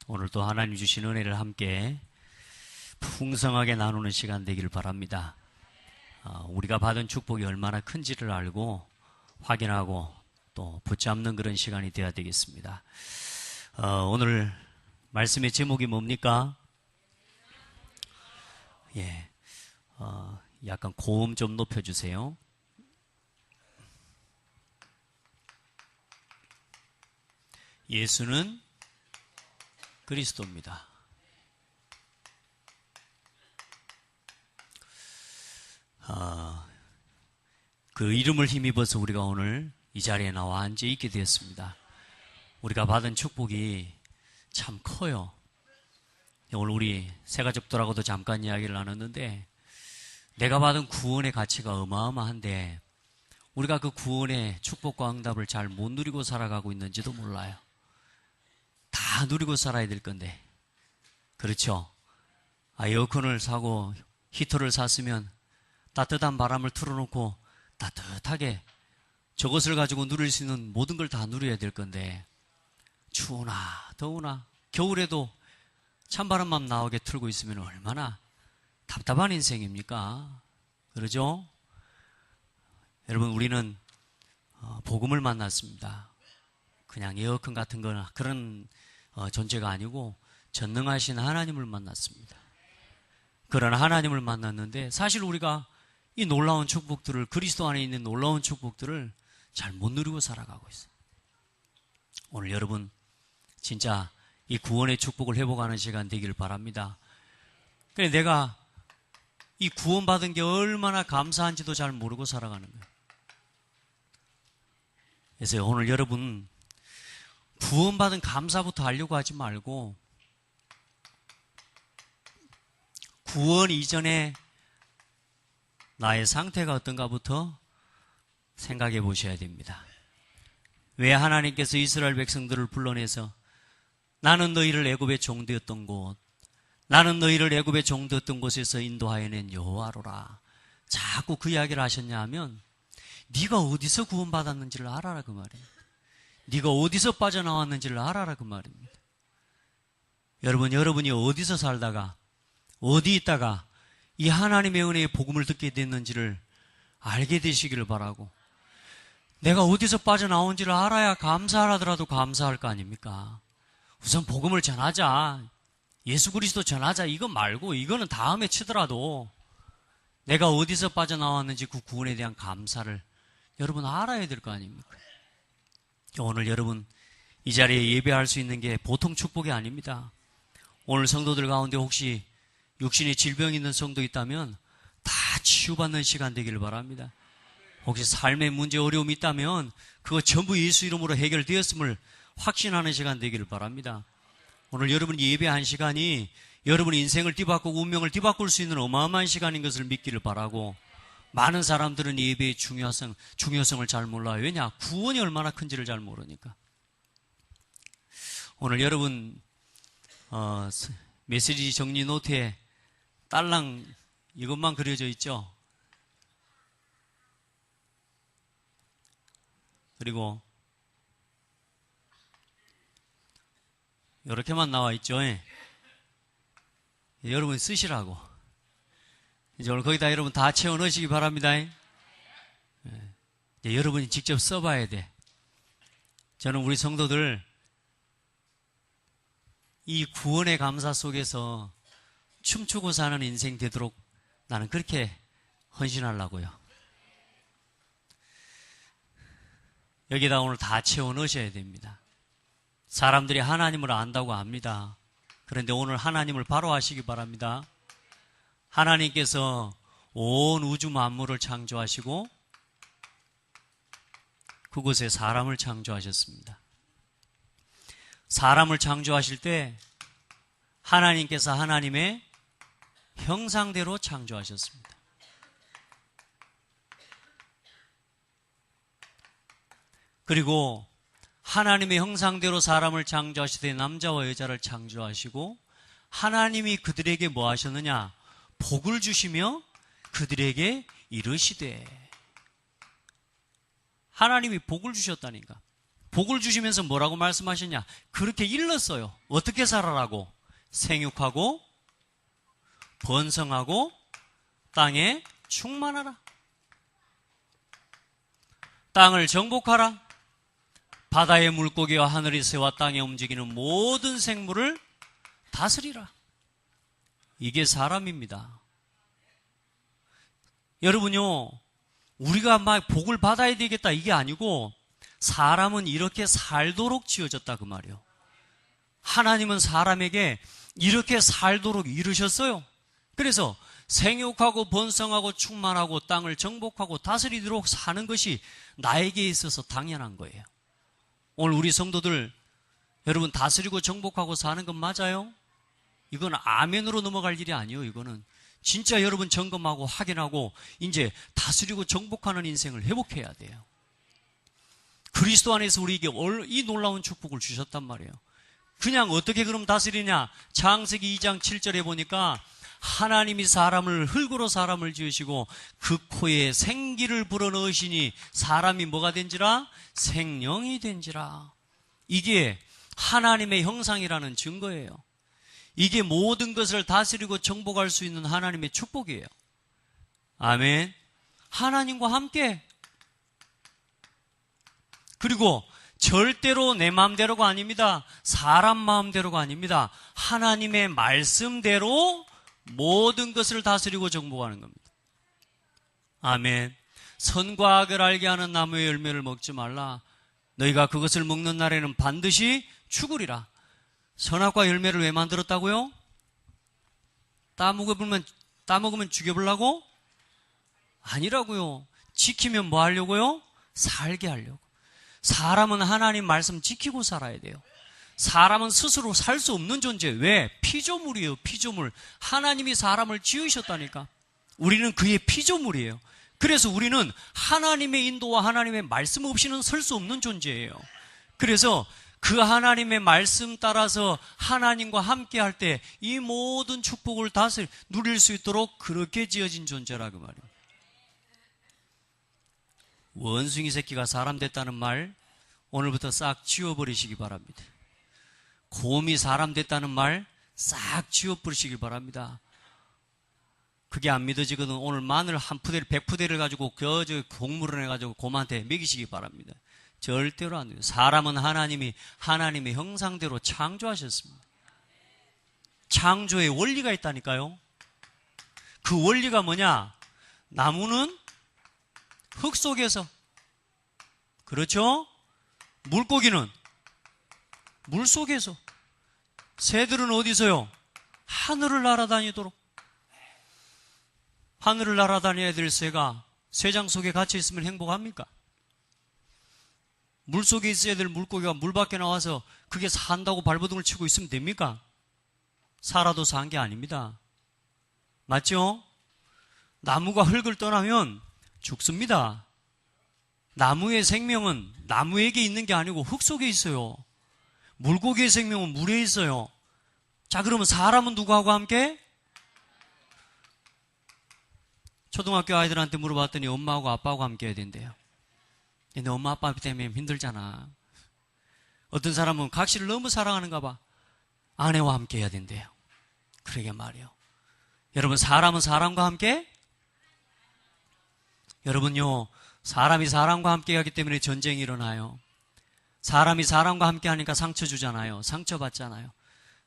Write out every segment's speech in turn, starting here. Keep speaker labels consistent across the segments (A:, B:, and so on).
A: 오늘도 하나님 주신 은혜를 함께 풍성하게 나누는 시간 되기를 바랍니다. 우리가 받은 축복이 얼마나 큰지를 알고 확인하고 또 붙잡는 그런 시간이 되어야 되겠습니다. 오늘 말씀의 제목이 뭡니까? 약간 고음 좀 높여주세요. 예수는 그리스도입니다. 그 이름을 힘입어서 우리가 오늘 이 자리에 나와 앉아 있게 되었습니다. 우리가 받은 축복이 참 커요. 오늘 우리 새가족들하고도 잠깐 이야기를 나눴는데 내가 받은 구원의 가치가 어마어마한데 우리가 그 구원의 축복과 응답을 잘 못 누리고 살아가고 있는지도 몰라요. 다 누리고 살아야 될 건데, 그렇죠? 에어컨을 사고 히터를 샀으면 따뜻한 바람을 틀어놓고 따뜻하게 저것을 가지고 누릴 수 있는 모든 걸 다 누려야 될 건데, 추우나 더우나 겨울에도 찬바람만 나오게 틀고 있으면 얼마나 답답한 인생입니까? 그러죠? 여러분, 우리는 복음을 만났습니다. 그냥 에어컨 같은 거나 그런 존재가 아니고 전능하신 하나님을 만났습니다. 그런 하나님을 만났는데 사실 우리가 이 놀라운 축복들을, 그리스도 안에 있는 놀라운 축복들을 잘 못 누리고 살아가고 있어요. 오늘 여러분 진짜 이 구원의 축복을 회복하는 시간 되기를 바랍니다. 그래, 내가 이 구원받은 게 얼마나 감사한지도 잘 모르고 살아가는 거예요. 그래서 오늘 여러분 구원받은 감사부터 하려고 하지 말고 구원 이전에 나의 상태가 어떤가부터 생각해 보셔야 됩니다. 왜 하나님께서 이스라엘 백성들을 불러내서 나는 너희를 애굽의 종되었던 곳, 나는 너희를 애굽의 종되었던 곳에서 인도하여 낸 여호와로라 자꾸 그 이야기를 하셨냐 하면 네가 어디서 구원받았는지를 알아라 그 말이에요. 네가 어디서 빠져나왔는지를 알아라 그 말입니다. 여러분이 어디서 살다가 어디 있다가 이 하나님의 은혜의 복음을 듣게 됐는지를 알게 되시기를 바라고, 내가 어디서 빠져나온지를 알아야 감사하더라도 감사할 거 아닙니까? 우선 복음을 전하자, 예수 그리스도 전하자, 이거 말고 이거는 다음에 치더라도 내가 어디서 빠져나왔는지 그 구원에 대한 감사를 여러분 알아야 될 거 아닙니까? 오늘 여러분 이 자리에 예배할 수 있는 게 보통 축복이 아닙니다. 오늘 성도들 가운데 혹시 육신의 질병이 있는 성도 있다면 다 치유받는 시간 되기를 바랍니다. 혹시 삶의 문제, 어려움이 있다면 그거 전부 예수 이름으로 해결되었음을 확신하는 시간 되기를 바랍니다. 오늘 여러분이 예배한 시간이 여러분의 인생을 뒤바꾸고 운명을 뒤바꿀 수 있는 어마어마한 시간인 것을 믿기를 바라고, 많은 사람들은 예배의 중요성을 잘 몰라요. 왜냐? 구원이 얼마나 큰지를 잘 모르니까. 오늘 여러분 메시지 정리 노트에 딸랑 이것만 그려져 있죠? 그리고 이렇게만 나와 있죠? 여러분 쓰시라고. 이제 오늘 거기다 여러분 다 채워 넣으시기 바랍니다. 여러분이 직접 써봐야 돼. 저는 우리 성도들 이 구원의 감사 속에서 춤추고 사는 인생 되도록 나는 그렇게 헌신하려고요. 여기다 오늘 다 채워 넣으셔야 됩니다. 사람들이 하나님을 안다고 압니다. 그런데 오늘 하나님을 바로 아시기 바랍니다. 하나님께서 온 우주 만물을 창조하시고 그곳에 사람을 창조하셨습니다. 사람을 창조하실 때 하나님께서 하나님의 형상대로 창조하셨습니다. 그리고 하나님의 형상대로 사람을 창조하시되 남자와 여자를 창조하시고 하나님이 그들에게 뭐 하셨느냐? 복을 주시며 그들에게 이르시되. 하나님이 복을 주셨다니까. 복을 주시면서 뭐라고 말씀하셨냐? 그렇게 일렀어요. 어떻게 살아라고? 생육하고 번성하고 땅에 충만하라. 땅을 정복하라. 바다의 물고기와 하늘의 새와 땅에 움직이는 모든 생물을 다스리라. 이게 사람입니다. 여러분요, 우리가 막 복을 받아야 되겠다 이게 아니고 사람은 이렇게 살도록 지어졌다 그 말이에요. 하나님은 사람에게 이렇게 살도록 이루셨어요. 그래서 생육하고 번성하고 충만하고 땅을 정복하고 다스리도록 사는 것이 나에게 있어서 당연한 거예요. 오늘 우리 성도들 여러분 다스리고 정복하고 사는 건 맞아요? 이건 아멘으로 넘어갈 일이 아니에요. 이거는 진짜 여러분 점검하고 확인하고 이제 다스리고 정복하는 인생을 회복해야 돼요. 그리스도 안에서 우리에게 이 놀라운 축복을 주셨단 말이에요. 그냥 어떻게 그럼 다스리냐? 창세기 2장 7절에 보니까 하나님이 흙으로 사람을 지으시고 그 코에 생기를 불어넣으시니 사람이 뭐가 된지라? 생명이 된지라. 이게 하나님의 형상이라는 증거예요. 이게 모든 것을 다스리고 정복할 수 있는 하나님의 축복이에요. 아멘. 하나님과 함께. 그리고 절대로 내 마음대로가 아닙니다. 사람 마음대로가 아닙니다. 하나님의 말씀대로 모든 것을 다스리고 정복하는 겁니다. 아멘. 선과 악을 알게 하는 나무의 열매를 먹지 말라. 너희가 그것을 먹는 날에는 반드시 죽으리라. 선악과 열매를 왜 만들었다고요? 따먹으면 죽여보려고? 아니라고요. 지키면 뭐 하려고요? 살게 하려고. 사람은 하나님 말씀 지키고 살아야 돼요. 사람은 스스로 살 수 없는 존재. 왜? 피조물이에요. 피조물. 하나님이 사람을 지으셨다니까. 우리는 그의 피조물이에요. 그래서 우리는 하나님의 인도와 하나님의 말씀 없이는 설 수 없는 존재예요. 그래서 그 하나님의 말씀 따라서 하나님과 함께 할 때 이 모든 축복을 다스려 누릴 수 있도록 그렇게 지어진 존재라고 말이에요. 원숭이 새끼가 사람 됐다는 말 오늘부터 싹 지워버리시기 바랍니다. 곰이 사람 됐다는 말 싹 지워버리시기 바랍니다. 그게 안 믿어지거든 오늘 마늘 한 푸대를 100푸대를 가지고 곡물을 해가지고 곰한테 먹이시기 바랍니다. 절대로 안 돼요. 사람은 하나님이 하나님의 형상대로 창조하셨습니다. 창조의 원리가 있다니까요. 그 원리가 뭐냐? 나무는 흙 속에서, 그렇죠? 물고기는 물 속에서, 새들은 어디서요? 하늘을 날아다니도록. 하늘을 날아다녀야 될 새가 쇠장 속에 갇혀 있으면 행복합니까? 물 속에 있어야 될 물고기가 물 밖에 나와서 그게 산다고 발버둥을 치고 있으면 됩니까? 살아도 산 게 아닙니다. 맞죠? 나무가 흙을 떠나면 죽습니다. 나무의 생명은 나무에게 있는 게 아니고 흙 속에 있어요. 물고기의 생명은 물에 있어요. 자, 그러면 사람은 누구하고 함께? 초등학교 아이들한테 물어봤더니 엄마하고 아빠하고 함께 해야 된대요. 근데 엄마 아빠 때문에 힘들잖아. 어떤 사람은 각시를 너무 사랑하는가 봐. 아내와 함께 해야 된대요. 그러게 말이에요. 여러분, 사람은 사람과 함께? 여러분요, 사람이 사람과 함께 하기 때문에 전쟁이 일어나요. 사람이 사람과 함께 하니까 상처 주잖아요. 상처 받잖아요.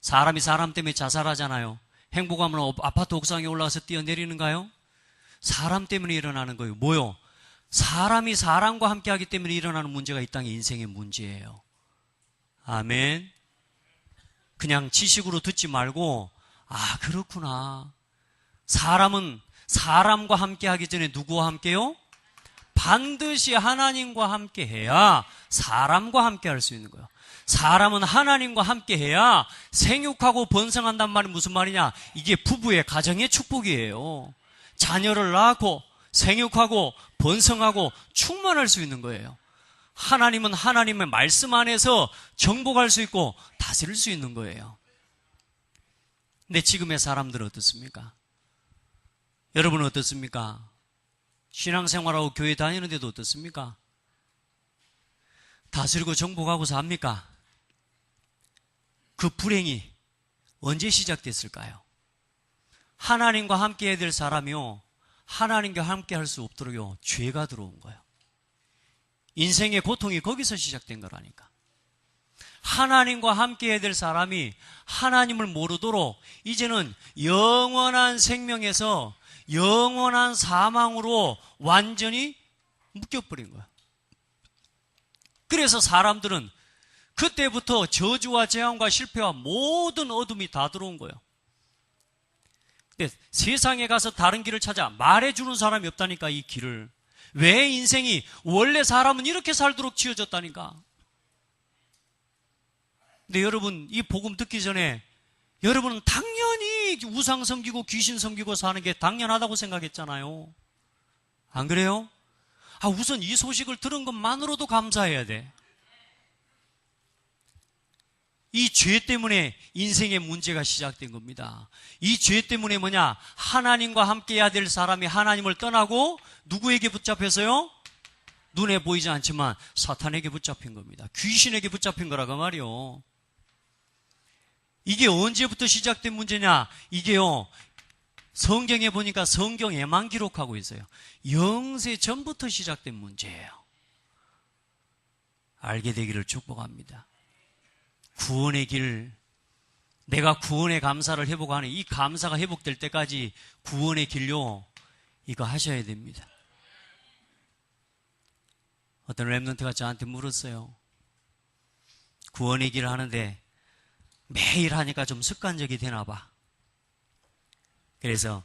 A: 사람이 사람 때문에 자살하잖아요. 행복하면 아파트 옥상에 올라가서 뛰어내리는가요? 사람 때문에 일어나는 거예요. 뭐요? 사람이 사람과 함께 하기 때문에 일어나는 문제가 이 땅의 인생의 문제예요. 아멘. 그냥 지식으로 듣지 말고, 아, 그렇구나. 사람은 사람과 함께 하기 전에 누구와 함께요? 반드시 하나님과 함께 해야 사람과 함께 할 수 있는 거예요. 사람은 하나님과 함께 해야 생육하고 번성한단 말이 무슨 말이냐? 이게 부부의 가정의 축복이에요. 자녀를 낳고 생육하고 번성하고 충만할 수 있는 거예요. 하나님은 하나님의 말씀 안에서 정복할 수 있고 다스릴 수 있는 거예요. 근데 지금의 사람들은 어떻습니까? 여러분은 어떻습니까? 신앙생활하고 교회 다니는데도 어떻습니까? 다스리고 정복하고서 합니까? 그 불행이 언제 시작됐을까요? 하나님과 함께 해야 될 사람이요, 하나님과 함께 할 수 없도록요, 죄가 들어온 거예요. 인생의 고통이 거기서 시작된 거라니까. 하나님과 함께 해야 될 사람이 하나님을 모르도록 이제는 영원한 생명에서 영원한 사망으로 완전히 묶여버린 거야. 그래서 사람들은 그때부터 저주와 재앙과 실패와 모든 어둠이 다 들어온 거예요. 근데 세상에 가서 다른 길을 찾아 말해주는 사람이 없다니까, 이 길을. 왜 인생이 원래 사람은 이렇게 살도록 지어졌다니까. 근데 여러분, 이 복음 듣기 전에 여러분은 당연히 우상 섬기고 귀신 섬기고 사는 게 당연하다고 생각했잖아요. 안 그래요? 우선 이 소식을 들은 것만으로도 감사해야 돼. 이 죄 때문에 인생의 문제가 시작된 겁니다. 이 죄 때문에 뭐냐? 하나님과 함께 해야 될 사람이 하나님을 떠나고 누구에게 붙잡혀서요? 눈에 보이지 않지만 사탄에게 붙잡힌 겁니다. 귀신에게 붙잡힌 거라고 말이요. 이게 언제부터 시작된 문제냐? 이게요, 성경에 보니까 성경에만 기록하고 있어요. 영세 전부터 시작된 문제예요. 알게 되기를 축복합니다. 구원의 길, 내가 구원의 감사를 회복하는 이 감사가 회복될 때까지 구원의 길요, 이거 하셔야 됩니다. 어떤 랩런트가 저한테 물었어요. 구원의 길을 하는데 매일 하니까 좀 습관적이 되나 봐. 그래서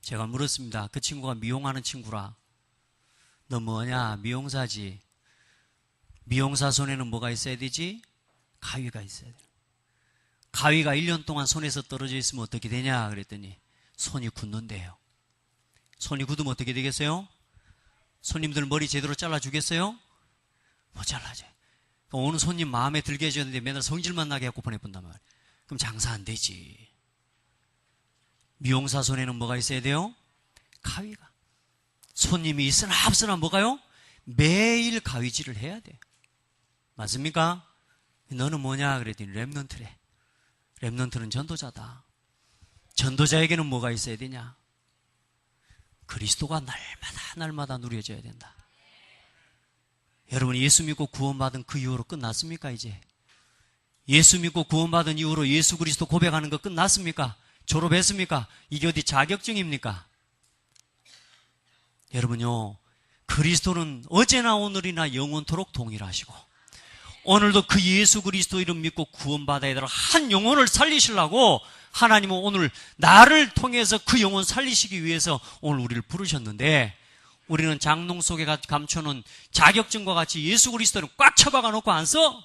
A: 제가 물었습니다. 그 친구가 미용하는 친구라. 너 뭐냐? 미용사지. 미용사 손에는 뭐가 있어야 되지? 가위가 있어야 돼. 가위가 1년 동안 손에서 떨어져 있으면 어떻게 되냐? 그랬더니 손이 굳는데요. 손이 굳으면 어떻게 되겠어요? 손님들 머리 제대로 잘라주겠어요? 못 잘라줘요. 오는 손님 마음에 들게 해줬는데 맨날 성질만 나게 하고 보내본단 말이에요. 그럼 장사 안 되지. 미용사 손에는 뭐가 있어야 돼요? 가위가. 손님이 있으나 없으나 뭐가요? 매일 가위질을 해야 돼. 맞습니까? 너는 뭐냐? 그랬더니 랩런트래. 랩런트는 전도자다. 전도자에게는 뭐가 있어야 되냐? 그리스도가 날마다 누려져야 된다. 여러분, 예수 믿고 구원받은 그 이후로 끝났습니까? 이제 예수 믿고 구원받은 이후로 예수 그리스도 고백하는 거 끝났습니까? 졸업했습니까? 이게 어디 자격증입니까? 여러분요, 그리스도는 어제나 오늘이나 영원토록 동일하시고 오늘도 그 예수 그리스도 이름 믿고 구원받아야 될 한 영혼을 살리시려고 하나님은 오늘 나를 통해서 그 영혼 살리시기 위해서 오늘 우리를 부르셨는데, 우리는 장롱 속에 감춰놓은 자격증과 같이 예수 그리스도를 꽉 쳐박아 놓고 안 써?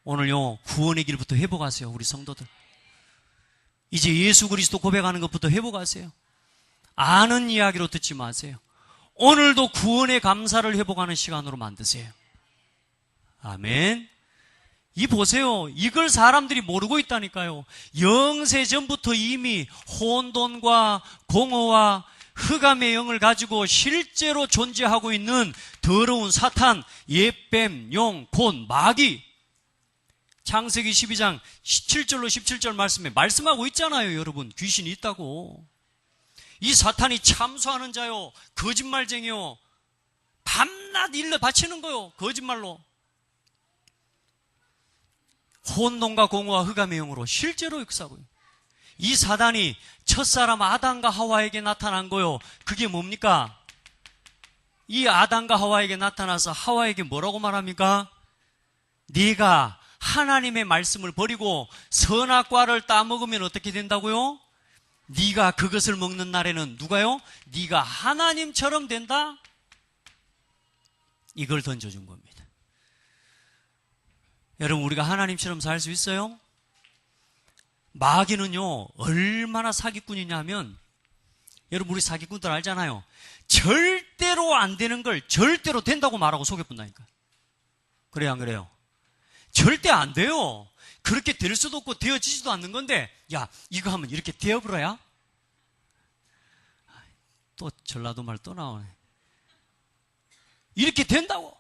A: 오늘요, 구원의 길부터 회복하세요. 우리 성도들 이제 예수 그리스도 고백하는 것부터 회복하세요. 아는 이야기로 듣지 마세요. 오늘도 구원의 감사를 회복하는 시간으로 만드세요. 아멘. 이 보세요. 이걸 사람들이 모르고 있다니까요. 영세전부터 이미 혼돈과 공허와 흑암의 영을 가지고 실제로 존재하고 있는 더러운 사탄, 옛뱀, 용, 곤, 마귀. 창세기 12장 17절로 17절 말씀에 말씀하고 있잖아요. 여러분, 귀신이 있다고. 이 사탄이 참소하는 자요, 거짓말쟁이요, 밤낮 일러 바치는 거요, 거짓말로. 혼돈과 공허와 흑암의 영으로 실제로 역사하고 있어요. 이 사단이 첫사람 아담과 하와에게 나타난 거요. 그게 뭡니까? 이 아담과 하와에게 나타나서 하와에게 뭐라고 말합니까? 네가 하나님의 말씀을 버리고 선악과를 따먹으면 어떻게 된다고요? 네가 그것을 먹는 날에는 누가요? 네가 하나님처럼 된다? 이걸 던져준 겁니다. 여러분, 우리가 하나님처럼 살 수 있어요? 마귀는요, 얼마나 사기꾼이냐면, 여러분, 우리 사기꾼들 알잖아요. 절대로 안 되는 걸 절대로 된다고 말하고 속여본다니까. 그래요, 안 그래요? 절대 안 돼요. 그렇게 될 수도 없고 되어지지도 않는 건데, 야, 이거 하면 이렇게 되어버려야? 또 전라도 말 또 나오네. 이렇게 된다고.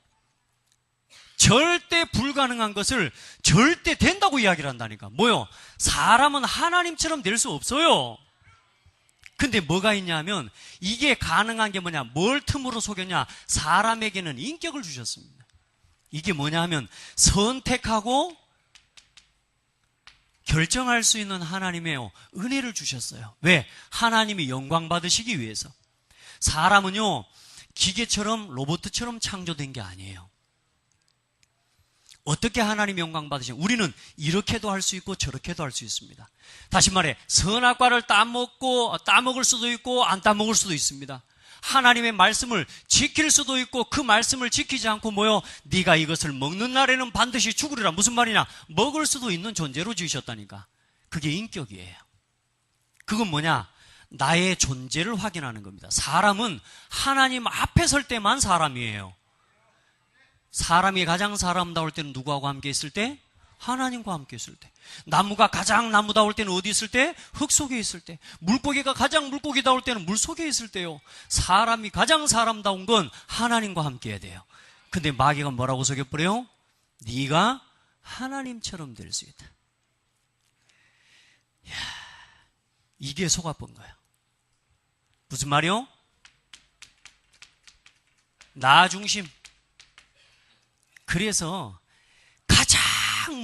A: 절대 불가능한 것을 절대 된다고 이야기를 한다니까. 뭐요? 사람은 하나님처럼 될 수 없어요. 근데 뭐가 있냐면 이게 가능한 게 뭐냐? 뭘 틈으로 속였냐? 사람에게는 인격을 주셨습니다. 이게 뭐냐 하면 선택하고 결정할 수 있는 하나님의 은혜를 주셨어요. 왜? 하나님이 영광 받으시기 위해서. 사람은요, 기계처럼 로봇처럼 창조된 게 아니에요. 어떻게 하나님 영광 받으시냐? 우리는 이렇게도 할 수 있고 저렇게도 할 수 있습니다. 다시 말해, 선악과를 따먹을 수도 있고 안 따먹을 수도 있습니다. 하나님의 말씀을 지킬 수도 있고 그 말씀을 지키지 않고 뭐요? 네가 이것을 먹는 날에는 반드시 죽으리라. 무슨 말이냐? 먹을 수도 있는 존재로 지으셨다니까. 그게 인격이에요. 그건 뭐냐? 나의 존재를 확인하는 겁니다. 사람은 하나님 앞에 설 때만 사람이에요. 사람이 가장 사람다울 때는 누구하고 함께 있을 때? 하나님과 함께 있을 때. 나무가 가장 나무다울 때는 어디 있을 때? 흙 속에 있을 때. 물고기가 가장 물고기다울 때는 물 속에 있을 때요. 사람이 가장 사람다운 건 하나님과 함께 해야 돼요. 근데 마귀가 뭐라고 속여버려요? 네가 하나님처럼 될 수 있다. 이야, 이게 속아본 거예요. 무슨 말이요? 나 중심. 그래서 가장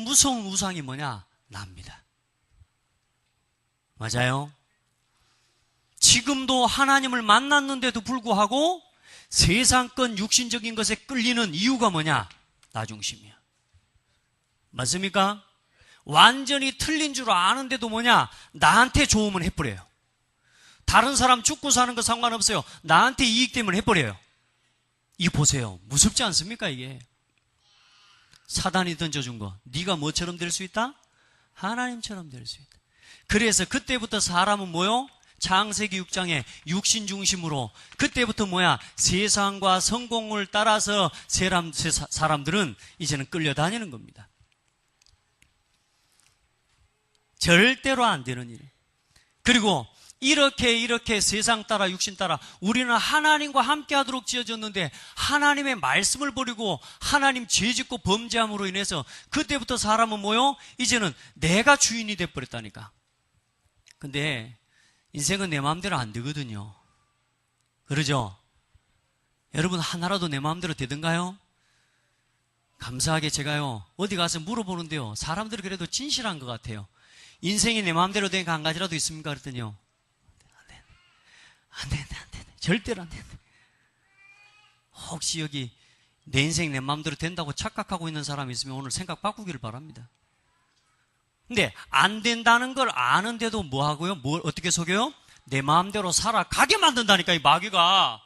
A: 무서운 우상이 뭐냐? 나입니다. 맞아요? 지금도 하나님을 만났는데도 불구하고 세상권 육신적인 것에 끌리는 이유가 뭐냐? 나 중심이야. 맞습니까? 완전히 틀린 줄 아는데도 뭐냐? 나한테 좋으면 해버려요. 다른 사람 죽고 사는 거 상관없어요. 나한테 이익 되면 해버려요. 이거 보세요. 무섭지 않습니까 이게? 사단이 던져준 거. 네가 뭐처럼 될 수 있다? 하나님처럼 될 수 있다. 그래서 그때부터 사람은 뭐요? 창세기 6장에 육신 중심으로 그때부터 뭐야? 세상과 성공을 따라서 사람들은 이제는 끌려다니는 겁니다. 절대로 안 되는 일. 그리고 이렇게 세상 따라 육신 따라 우리는 하나님과 함께 하도록 지어졌는데 하나님의 말씀을 버리고 하나님 죄짓고 범죄함으로 인해서 그때부터 사람은 뭐요? 이제는 내가 주인이 돼버렸다니까. 근데 인생은 내 마음대로 안 되거든요. 그러죠? 여러분 하나라도 내 마음대로 되던가요? 감사하게 제가요 어디 가서 물어보는데요 사람들이 그래도 진실한 것 같아요. 인생이 내 마음대로 된 거 한 가지라도 있습니까? 그랬더니요 안 된다. 절대로 안 된다. 혹시 여기 내 인생 내 마음대로 된다고 착각하고 있는 사람이 있으면 오늘 생각 바꾸기를 바랍니다. 근데 안 된다는 걸 아는데도 뭐 하고요? 뭘 어떻게 속여요? 내 마음대로 살아가게 만든다니까 이 마귀가.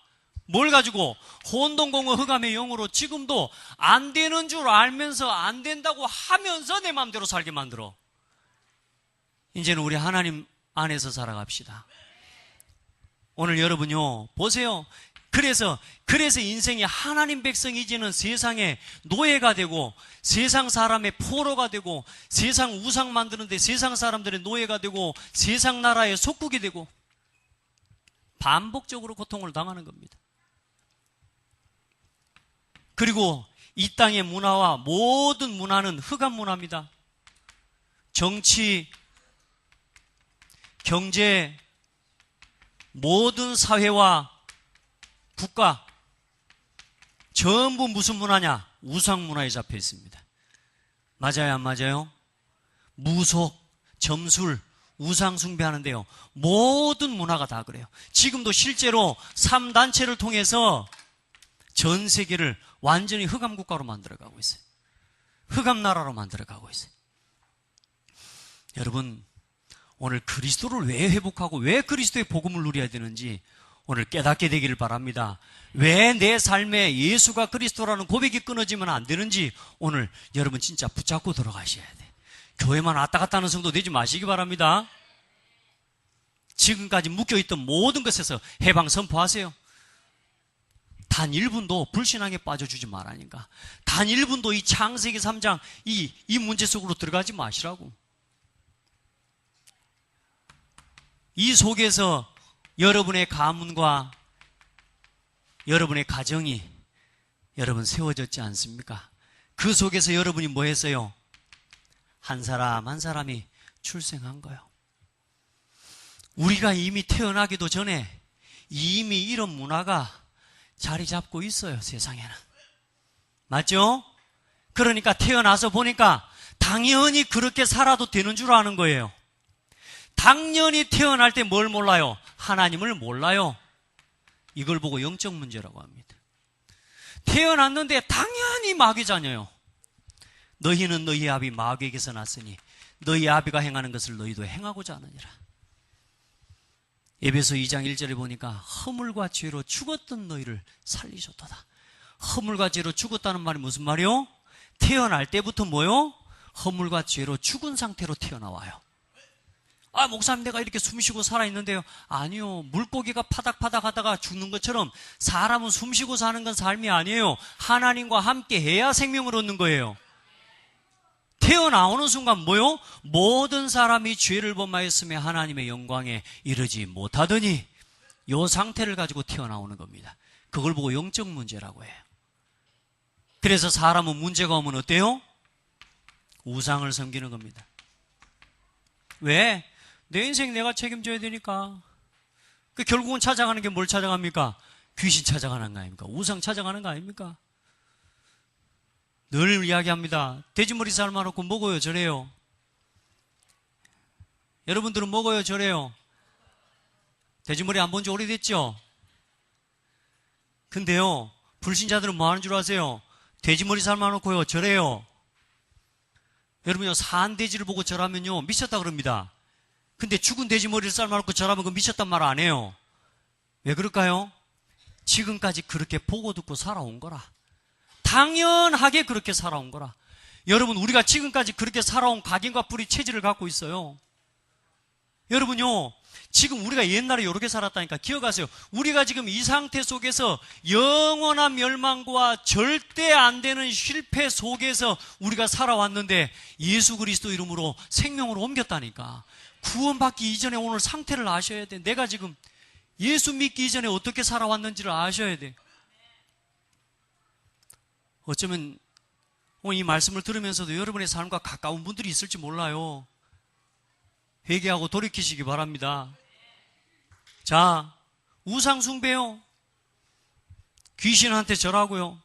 A: 뭘 가지고? 혼동공허 흑암의 영으로 지금도 안 되는 줄 알면서 안 된다고 하면서 내 마음대로 살게 만들어. 이제는 우리 하나님 안에서 살아갑시다. 오늘 여러분요 보세요. 그래서 인생이 하나님 백성이 이제는 세상의 노예가 되고 세상 사람의 포로가 되고 세상 우상 만드는데 세상 사람들의 노예가 되고 세상 나라의 속국이 되고 반복적으로 고통을 당하는 겁니다. 그리고 이 땅의 문화와 모든 문화는 흑암 문화입니다. 정치, 경제, 모든 사회와 국가 전부 무슨 문화냐? 우상 문화에 잡혀 있습니다. 맞아요, 안 맞아요? 무속, 점술, 우상 숭배하는데요. 모든 문화가 다 그래요. 지금도 실제로 3단체를 통해서 전 세계를 완전히 흑암 국가로 만들어가고 있어요. 흑암 나라로 만들어가고 있어요. 여러분, 오늘 그리스도를 왜 회복하고 왜 그리스도의 복음을 누려야 되는지 오늘 깨닫게 되기를 바랍니다. 왜 내 삶에 예수가 그리스도라는 고백이 끊어지면 안 되는지 오늘 여러분 진짜 붙잡고 들어가셔야 돼. 교회만 왔다 갔다 하는 성도 되지 마시기 바랍니다. 지금까지 묶여있던 모든 것에서 해방 선포하세요. 단 1분도 불신앙에 빠져주지 말라니까. 단 1분도 이 창세기 3장 이 문제 속으로 들어가지 마시라고. 이 속에서 여러분의 가문과 여러분의 가정이 여러분 세워졌지 않습니까? 그 속에서 여러분이 뭐 했어요? 한 사람 한 사람이 출생한 거예요. 우리가 이미 태어나기도 전에 이미 이런 문화가 자리 잡고 있어요, 세상에는. 맞죠? 그러니까 태어나서 보니까 당연히 그렇게 살아도 되는 줄 아는 거예요. 당연히 태어날 때 뭘 몰라요? 하나님을 몰라요. 이걸 보고 영적 문제라고 합니다. 태어났는데 당연히 마귀 자녀요. 너희는 너희 아비 마귀에게서 났으니 너희 아비가 행하는 것을 너희도 행하고자 하느니라. 에베소 2장 1절에 보니까 허물과 죄로 죽었던 너희를 살리셨도다. 허물과 죄로 죽었다는 말이 무슨 말이요? 태어날 때부터 뭐요? 허물과 죄로 죽은 상태로 태어나와요. 아, 목사님 내가 이렇게 숨쉬고 살아있는데요. 아니요. 물고기가 파닥파닥 하다가 죽는 것처럼 사람은 숨쉬고 사는 건 삶이 아니에요. 하나님과 함께 해야 생명을 얻는 거예요. 태어나오는 순간 뭐요? 모든 사람이 죄를 범하였으며 하나님의 영광에 이르지 못하더니 이 상태를 가지고 태어나오는 겁니다. 그걸 보고 영적 문제라고 해요. 그래서 사람은 문제가 오면 어때요? 우상을 섬기는 겁니다. 왜? 내 인생 내가 책임져야 되니까. 결국은 찾아가는 게 뭘 찾아갑니까? 귀신 찾아가는 거 아닙니까? 우상 찾아가는 거 아닙니까? 늘 이야기합니다. 돼지머리 삶아놓고 먹어요, 저래요? 여러분들은 먹어요, 저래요? 돼지머리 안 본 지 오래됐죠? 근데요, 불신자들은 뭐 하는 줄 아세요? 돼지머리 삶아놓고요, 저래요. 여러분요, 산 돼지를 보고 절하면요, 미쳤다 그럽니다. 근데 죽은 돼지머리를 삶아놓고 절하면 그 미쳤단 말 안 해요. 왜 그럴까요? 지금까지 그렇게 보고 듣고 살아온 거라. 당연하게 그렇게 살아온 거라. 여러분, 우리가 지금까지 그렇게 살아온 각인과 뿌리 체질을 갖고 있어요. 여러분요, 지금 우리가 옛날에 이렇게 살았다니까 기억하세요. 우리가 지금 이 상태 속에서 영원한 멸망과 절대 안 되는 실패 속에서 우리가 살아왔는데 예수 그리스도 이름으로 생명으로 옮겼다니까. 구원받기 이전에 오늘 상태를 아셔야 돼. 내가 지금 예수 믿기 이전에 어떻게 살아왔는지를 아셔야 돼. 어쩌면 오늘 이 말씀을 들으면서도 여러분의 삶과 가까운 분들이 있을지 몰라요. 회개하고 돌이키시기 바랍니다. 자, 우상 숭배요. 귀신한테 절하고요.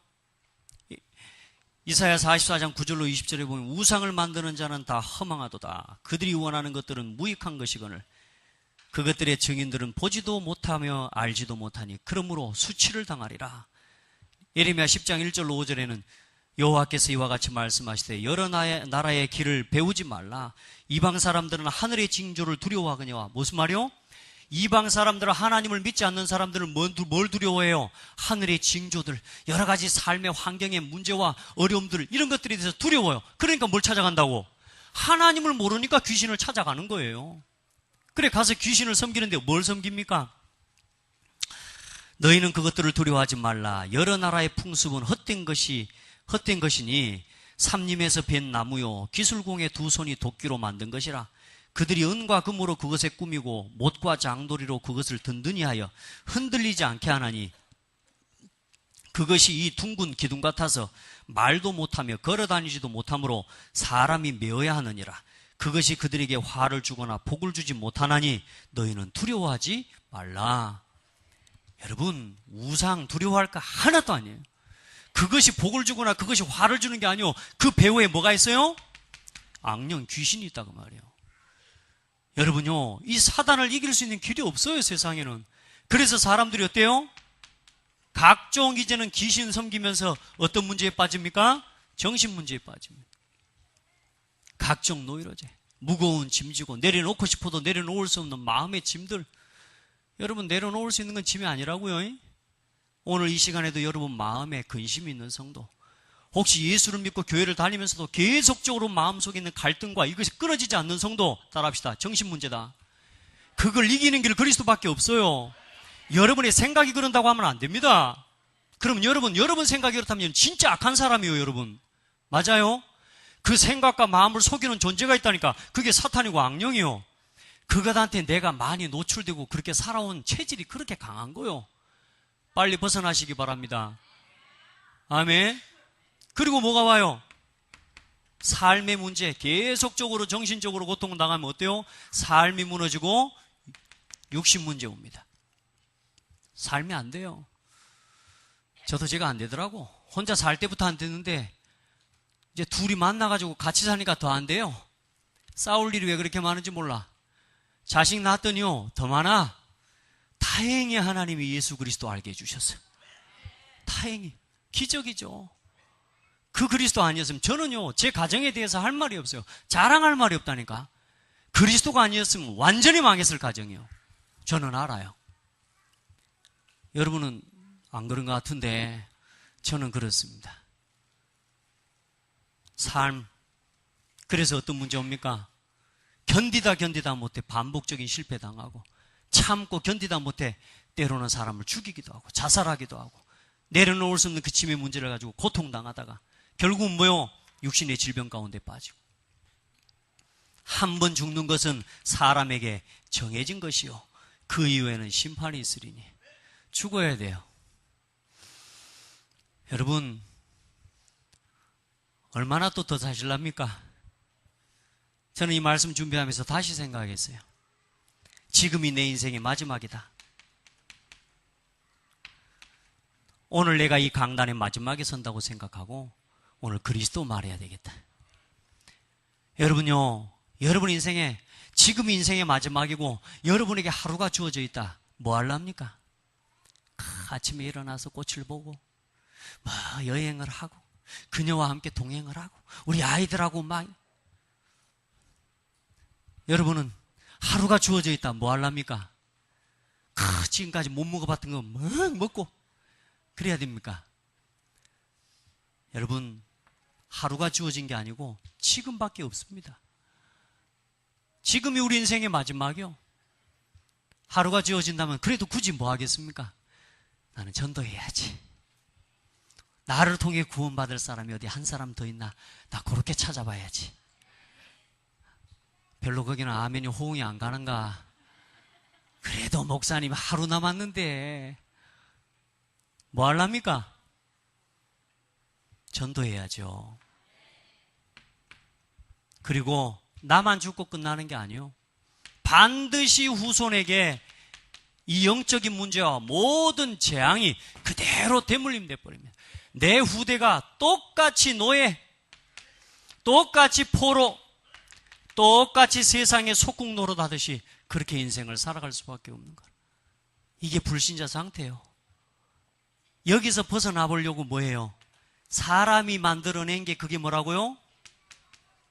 A: 이사야 44장 9절로 20절에 보면 우상을 만드는 자는 다 허망하도다. 그들이 원하는 것들은 무익한 것이거늘 그것들의 증인들은 보지도 못하며 알지도 못하니 그러므로 수치를 당하리라. 예레미야 10장 1절로 5절에는 여호와께서 이와 같이 말씀하시되 여러 나라의 길을 배우지 말라. 이방 사람들은 하늘의 징조를 두려워하거니와. 무슨 말이요? 이방 사람들은 하나님을 믿지 않는 사람들은 뭘 두려워해요? 하늘의 징조들, 여러 가지 삶의 환경의 문제와 어려움들, 이런 것들에 대해서 두려워요. 그러니까 뭘 찾아간다고? 하나님을 모르니까 귀신을 찾아가는 거예요. 그래, 가서 귀신을 섬기는데 뭘 섬깁니까? 너희는 그것들을 두려워하지 말라. 여러 나라의 풍습은 헛된 것이니 삼림에서 벤 나무요 기술공의 두 손이 도끼로 만든 것이라. 그들이 은과 금으로 그것에 꾸미고 못과 장도리로 그것을 든든히 하여 흔들리지 않게 하나니 그것이 이 둥근 기둥 같아서 말도 못하며 걸어다니지도 못하므로 사람이 메어야 하느니라. 그것이 그들에게 화를 주거나 복을 주지 못하나니 너희는 두려워하지 말라. 여러분, 우상 두려워할 거 하나도 아니에요. 그것이 복을 주거나 그것이 화를 주는 게 아니요, 그 배후에 뭐가 있어요? 악령, 귀신이 있다고 말이에요. 여러분요, 이 사단을 이길 수 있는 길이 없어요, 세상에는. 그래서 사람들이 어때요? 각종 이제는 귀신 섬기면서 어떤 문제에 빠집니까? 정신 문제에 빠집니다. 각종 노이로제, 무거운 짐지고 내려놓고 싶어도 내려놓을 수 없는 마음의 짐들. 여러분, 내려놓을 수 있는 건 짐이 아니라고요. 오늘 이 시간에도 여러분 마음에 근심이 있는 성도, 혹시 예수를 믿고 교회를 다니면서도 계속적으로 마음속에 있는 갈등과 이것이 끊어지지 않는 성도, 따라합시다. 정신 문제다. 그걸 이기는 길 그리스도밖에 없어요. 여러분의 생각이 그런다고 하면 안 됩니다. 그럼 여러분 생각이 그렇다면 진짜 악한 사람이에요, 여러분. 맞아요? 그 생각과 마음을 속이는 존재가 있다니까. 그게 사탄이고 악령이요. 그것한테 내가 많이 노출되고 그렇게 살아온 체질이 그렇게 강한 거요. 빨리 벗어나시기 바랍니다. 아멘. 그리고 뭐가 와요? 삶의 문제, 계속적으로 정신적으로 고통을 당하면 어때요? 삶이 무너지고 육신 문제 옵니다. 삶이 안 돼요. 저도 제가 안 되더라고. 혼자 살 때부터 안 되는데 이제 둘이 만나가지고 같이 사니까 더 안 돼요. 싸울 일이 왜 그렇게 많은지 몰라. 자식 낳았더니요 더 많아. 다행히 하나님이 예수 그리스도 알게 해주셨어요. 다행히. 기적이죠. 그 그리스도 아니었으면 저는요 제 가정에 대해서 할 말이 없어요. 자랑할 말이 없다니까. 그리스도가 아니었으면 완전히 망했을 가정이요. 저는 알아요. 여러분은 안 그런 것 같은데 저는 그렇습니다. 삶. 그래서 어떤 문제 옵니까? 견디다 못해 반복적인 실패 당하고, 참고 견디다 못해 때로는 사람을 죽이기도 하고 자살하기도 하고, 내려놓을 수 없는 그 치매 문제를 가지고 고통당하다가 결국은 뭐요? 육신의 질병 가운데 빠지고. 한 번 죽는 것은 사람에게 정해진 것이요 그 이후에는 심판이 있으리니 죽어야 돼요. 여러분 얼마나 또 더 사실랍니까? 저는 이 말씀 준비하면서 다시 생각했어요. 지금이 내 인생의 마지막이다. 오늘 내가 이 강단의 마지막에 선다고 생각하고 오늘 그리스도 말해야 되겠다. 여러분요, 여러분 인생에 지금 인생의 마지막이고 여러분에게 하루가 주어져 있다. 뭐 하랍니까? 아침에 일어나서 꽃을 보고 여행을 하고 그녀와 함께 동행을 하고 우리 아이들하고 막. 여러분은 하루가 주어져 있다. 뭐 하랍니까? 지금까지 못 먹어봤던 거 막 먹고 그래야 됩니까? 여러분 하루가 주어진 게 아니고 지금밖에 없습니다. 지금이 우리 인생의 마지막이요. 하루가 주어진다면 그래도 굳이 뭐 하겠습니까? 나는 전도해야지. 나를 통해 구원받을 사람이 어디 한 사람 더 있나? 나 그렇게 찾아봐야지. 별로 거기는 아멘이 호응이 안 가는가? 그래도 목사님 하루 남았는데 뭐 하랍니까? 전도해야죠. 그리고 나만 죽고 끝나는 게 아니요. 반드시 후손에게 이 영적인 문제와 모든 재앙이 그대로 대물림돼 버립니다. 내 후대가 똑같이 노예, 똑같이 포로, 똑같이 세상의 속국 노릇하듯이 그렇게 인생을 살아갈 수밖에 없는 거예요. 이게 불신자 상태예요. 여기서 벗어나 보려고 뭐예요? 사람이 만들어낸 게 그게 뭐라고요?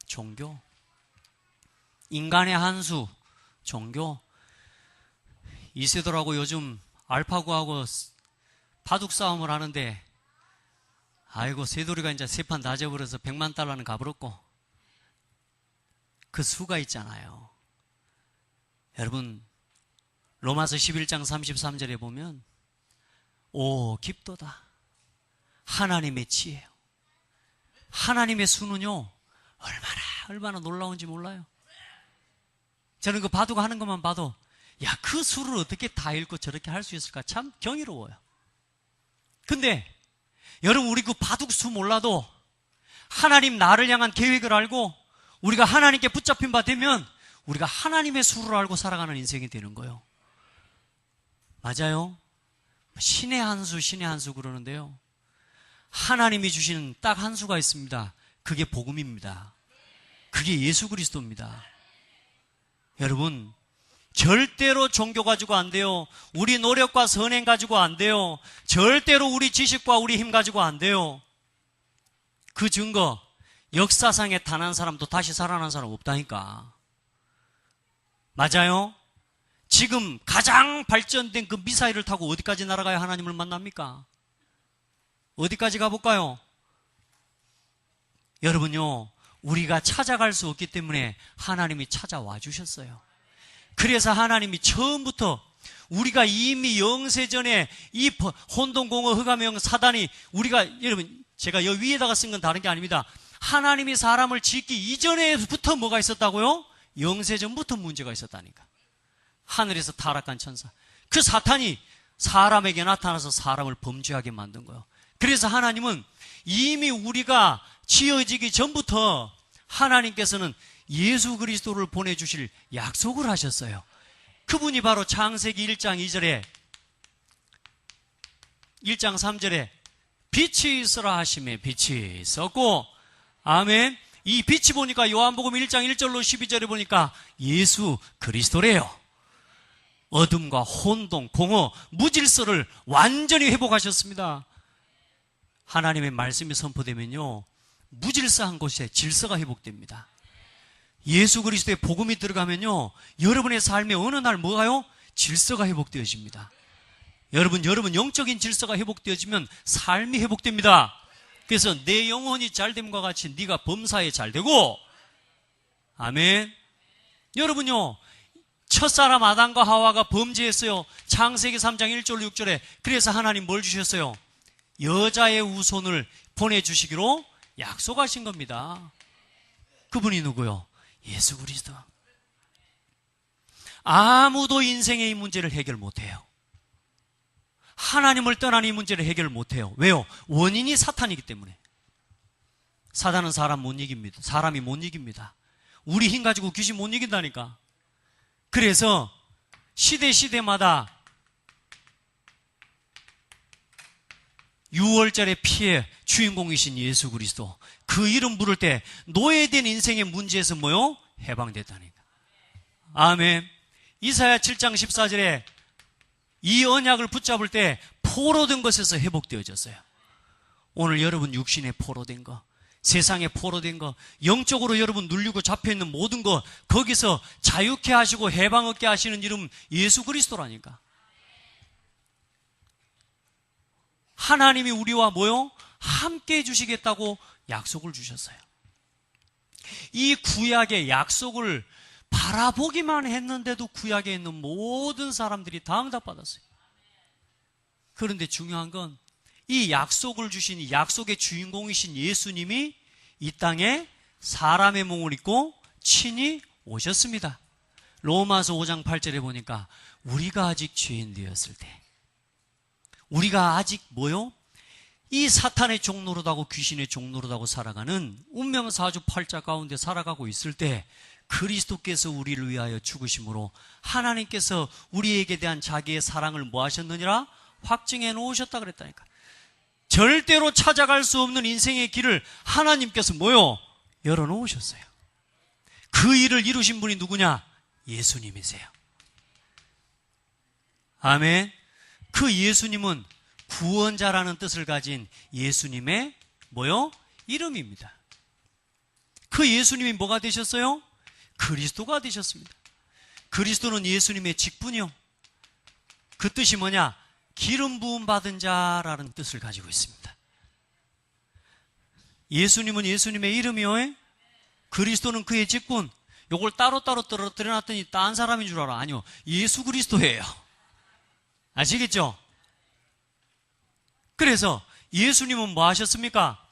A: 종교. 인간의 한수, 종교. 이세돌하고 요즘 알파고하고 바둑 싸움을 하는데 아이고 세돌이가 이제 세 판 다 져버려서 100만 달러는 가버렸고 그 수가 있잖아요. 여러분 로마서 11장 33절에 보면 오 깊도다. 하나님의 지혜요. 하나님의 수는요 얼마나 놀라운지 몰라요. 저는 그 바둑 하는 것만 봐도 야, 그 수를 어떻게 다 읽고 저렇게 할 수 있을까 참 경이로워요. 근데 여러분 우리 그 바둑 수 몰라도 하나님 나를 향한 계획을 알고 우리가 하나님께 붙잡힌 바 되면 우리가 하나님의 수를 알고 살아가는 인생이 되는 거예요. 맞아요? 신의 한 수 그러는데요. 하나님이 주시는 딱 한 수가 있습니다. 그게 복음입니다. 그게 예수 그리스도입니다. 여러분 절대로 종교 가지고 안 돼요. 우리 노력과 선행 가지고 안 돼요. 절대로 우리 지식과 우리 힘 가지고 안 돼요. 그 증거 역사상에 단 한 사람도 다시 살아난 사람 없다니까. 맞아요? 지금 가장 발전된 그 미사일을 타고 어디까지 날아가야 하나님을 만납니까? 어디까지 가볼까요? 여러분요 우리가 찾아갈 수 없기 때문에 하나님이 찾아와 주셨어요. 그래서 하나님이 처음부터 우리가 이미 영세전에 이 혼돈공허 흑암의 영 사단이 우리가 여러분 제가 여기 위에다가 쓴 건 다른 게 아닙니다. 하나님이 사람을 짓기 이전에부터 뭐가 있었다고요? 영세전부터 문제가 있었다니까. 하늘에서 타락한 천사 그 사탄이 사람에게 나타나서 사람을 범죄하게 만든 거예요. 그래서 하나님은 이미 우리가 지어지기 전부터 하나님께서는 예수 그리스도를 보내주실 약속을 하셨어요. 그분이 바로 창세기 1장 2절에 1장 3절에 빛이 있으라 하심에 빛이 있었고, 아멘. 이 빛이 보니까 요한복음 1장 1절로 12절에 보니까 예수 그리스도래요. 어둠과 혼동, 공허, 무질서를 완전히 회복하셨습니다. 하나님의 말씀이 선포되면요, 무질서한 곳에 질서가 회복됩니다. 예수 그리스도의 복음이 들어가면요, 여러분의 삶에 어느 날 뭐가요? 질서가 회복되어집니다. 여러분 영적인 질서가 회복되어지면 삶이 회복됩니다. 그래서 내 영혼이 잘됨과 같이 네가 범사에 잘되고, 아멘. 여러분요, 첫사람 아담과 하와가 범죄했어요. 창세기 3장 1절 6절에. 그래서 하나님 뭘 주셨어요? 여자의 후손을 보내주시기로 약속하신 겁니다. 그분이 누구요? 예수 그리스도. 아무도 인생의 이 문제를 해결 못해요. 하나님을 떠난 이 문제를 해결 못해요. 왜요? 원인이 사탄이기 때문에. 사탄은 사람이 못 이깁니다. 우리 힘 가지고 귀신 못 이긴다니까. 그래서 시대마다 6월절의 피의 주인공이신 예수 그리스도, 그 이름 부를 때 노예된 인생의 문제에서 뭐요? 해방됐다니까. 아멘. 이사야 7장 14절에 이 언약을 붙잡을 때 포로된 것에서 회복되어졌어요. 오늘 여러분 육신에 포로된 거, 세상에 포로된 거, 영적으로 여러분 눌리고 잡혀있는 모든 거, 거기서 자유케 하시고 해방 얻게 하시는 이름 예수 그리스도라니까. 하나님이 우리와 뭐요? 함께 해주시겠다고 약속을 주셨어요. 이 구약의 약속을 바라보기만 했는데도 구약에 있는 모든 사람들이 다 응답받았어요. 그런데 중요한 건 이 약속을 주신 이 약속의 주인공이신 예수님이 이 땅에 사람의 몸을 입고 친히 오셨습니다. 로마서 5장 8절에 보니까 우리가 아직 죄인 되었을 때, 우리가 아직 뭐요? 이 사탄의 종노릇하고 귀신의 종노릇하고 살아가는 운명사주 팔자 가운데 살아가고 있을 때 그리스도께서 우리를 위하여 죽으심으로 하나님께서 우리에게 대한 자기의 사랑을 뭐 하셨느니라? 확증해 놓으셨다 그랬다니까. 절대로 찾아갈 수 없는 인생의 길을 하나님께서 뭐요? 열어놓으셨어요. 그 일을 이루신 분이 누구냐? 예수님이세요. 아멘. 그 예수님은 구원자라는 뜻을 가진 예수님의 뭐요? 이름입니다. 그 예수님이 뭐가 되셨어요? 그리스도가 되셨습니다. 그리스도는 예수님의 직분이요. 그 뜻이 뭐냐? 기름 부음 받은 자라는 뜻을 가지고 있습니다. 예수님은 예수님의 이름이요. 그리스도는 그의 직분. 요걸 따로따로 떨어뜨려놨더니 딴 사람인 줄 알아. 아니요. 예수 그리스도예요. 아시겠죠? 그래서 예수님은 뭐 하셨습니까?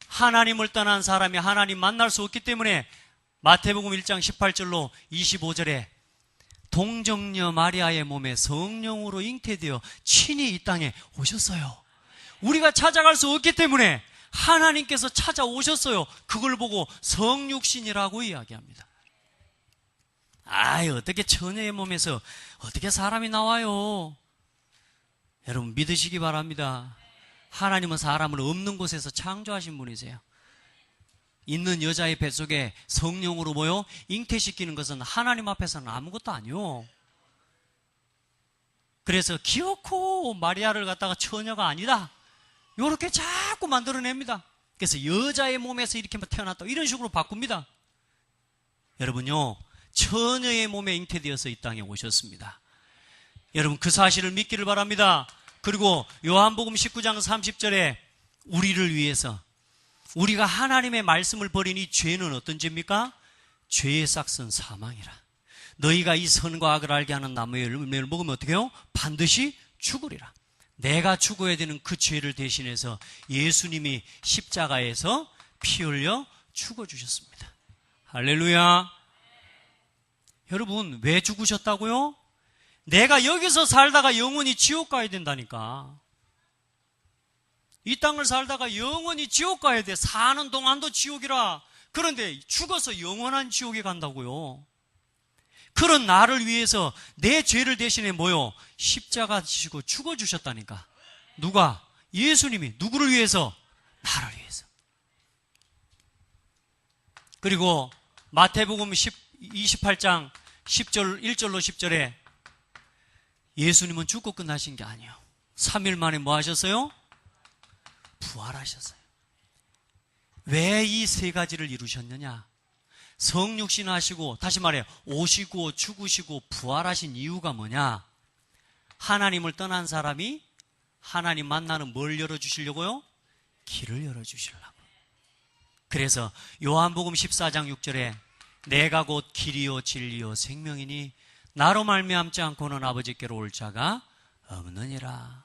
A: 하나님을 떠난 사람이 하나님 만날 수 없기 때문에 마태복음 1장 18절로 25절에 동정녀 마리아의 몸에 성령으로 잉태되어 친히 이 땅에 오셨어요. 우리가 찾아갈 수 없기 때문에 하나님께서 찾아오셨어요. 그걸 보고 성육신이라고 이야기합니다. 어떻게 처녀의 몸에서 어떻게 사람이 나와요? 여러분 믿으시기 바랍니다. 하나님은 사람을 없는 곳에서 창조하신 분이세요. 있는 여자의 뱃속에 성령으로 뭐요? 잉태시키는 것은 하나님 앞에서는 아무것도 아니요. 그래서 기어코 마리아를 갖다가 처녀가 아니다, 이렇게 자꾸 만들어냅니다. 그래서 여자의 몸에서 이렇게 태어났다, 이런 식으로 바꿉니다. 여러분요, 처녀의 몸에 잉태되어서 이 땅에 오셨습니다. 여러분 그 사실을 믿기를 바랍니다. 그리고 요한복음 19장 30절에 우리를 위해서, 우리가 하나님의 말씀을 버린 이 죄는 어떤 죄입니까? 죄의 싹은 사망이라. 너희가 이 선과 악을 알게 하는 나무의 열매를 먹으면 어떻게 해요? 반드시 죽으리라. 내가 죽어야 되는 그 죄를 대신해서 예수님이 십자가에서 피 흘려 죽어주셨습니다. 할렐루야. 여러분 왜 죽으셨다고요? 내가 여기서 살다가 영원히 지옥 가야 된다니까. 이 땅을 살다가 영원히 지옥 가야 돼. 사는 동안도 지옥이라. 그런데 죽어서 영원한 지옥에 간다고요. 그런 나를 위해서 내 죄를 대신에 뭐요? 십자가 지시고 죽어주셨다니까. 누가? 예수님이. 누구를 위해서? 나를 위해서. 그리고 마태복음 28장 1절로 10절에 예수님은 죽고 끝나신 게 아니에요. 3일 만에 뭐 하셨어요? 부활하셨어요. 왜 이 세 가지를 이루셨느냐? 성육신 하시고, 다시 말해 오시고 죽으시고 부활하신 이유가 뭐냐? 하나님을 떠난 사람이 하나님 만나는 뭘 열어주시려고요? 길을 열어주시려고. 그래서 요한복음 14장 6절에 내가 곧 길이요 진리요 생명이니 나로 말미암지 않고는 아버지께로 올 자가 없느니라.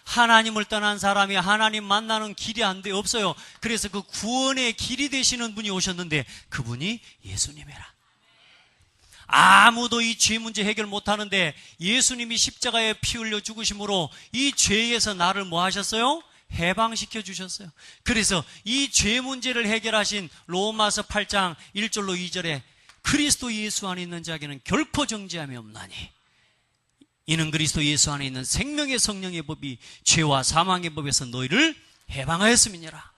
A: 하나님을 떠난 사람이 하나님 만나는 길이 안 돼, 없어요. 그래서 그 구원의 길이 되시는 분이 오셨는데 그분이 예수님이라. 아무도 이 죄 문제 해결 못하는데 예수님이 십자가에 피 흘려 죽으심으로 이 죄에서 나를 뭐 하셨어요? 해방시켜 주셨어요. 그래서 이 죄 문제를 해결하신 로마서 8장 1절로 2절에 그리스도 예수 안에 있는 자에게는 결코 정죄함이 없나니 이는 그리스도 예수 안에 있는 생명의 성령의 법이 죄와 사망의 법에서 너희를 해방하였음이니라.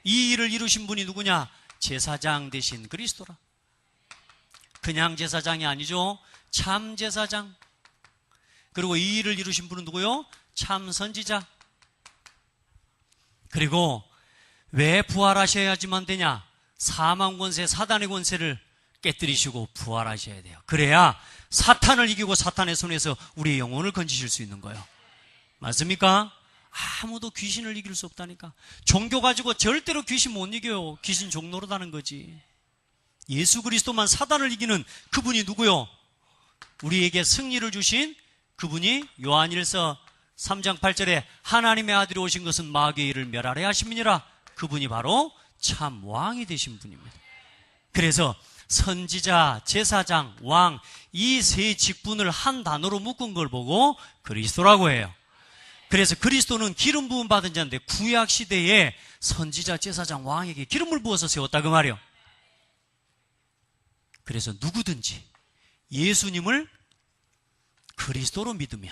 A: 이 일을 이루신 분이 누구냐? 제사장 되신 그리스도라. 그냥 제사장이 아니죠. 참 제사장. 그리고 이 일을 이루신 분은 누구요? 참 선지자. 그리고 왜 부활하셔야지만 되냐? 사망 권세, 사단의 권세를 깨뜨리시고 부활하셔야 돼요. 그래야 사탄을 이기고 사탄의 손에서 우리의 영혼을 건지실 수 있는 거예요. 맞습니까? 아무도 귀신을 이길 수 없다니까. 종교 가지고 절대로 귀신 못 이겨요. 귀신 종노릇하는 거지. 예수 그리스도만 사단을 이기는 그분이 누구요? 우리에게 승리를 주신 그분이 요한일서 3장 8절에 하나님의 아들이 오신 것은 마귀의 일을 멸하려 하심이니라. 그분이 바로 참 왕이 되신 분입니다. 그래서 선지자, 제사장, 왕 이 세 직분을 한 단어로 묶은 걸 보고 그리스도라고 해요. 그래서 그리스도는 기름 부음 받은 자인데 구약 시대에 선지자, 제사장, 왕에게 기름을 부어서 세웠다 그 말이에요. 그래서 누구든지 예수님을 그리스도로 믿으면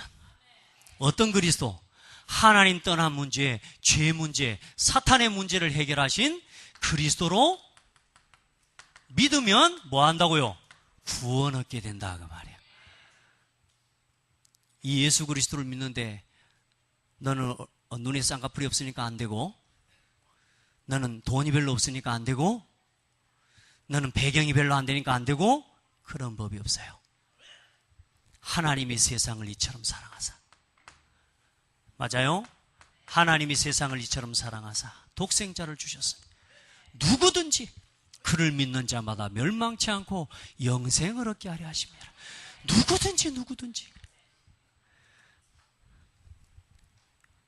A: 어떤 그리스도? 하나님 떠난 문제, 죄 문제, 사탄의 문제를 해결하신 그리스도로 믿으면 뭐 한다고요? 구원 얻게 된다 그 말이에요. 이 예수 그리스도를 믿는데 너는 눈에 쌍꺼풀이 없으니까 안 되고, 너는 돈이 별로 없으니까 안 되고, 너는 배경이 별로 안 되니까 안 되고, 그런 법이 없어요. 하나님이 세상을 이처럼 사랑하사, 맞아요? 하나님이 세상을 이처럼 사랑하사 독생자를 주셨습니다. 누구든지 그를 믿는 자마다 멸망치 않고 영생을 얻게 하려 하십니다. 누구든지.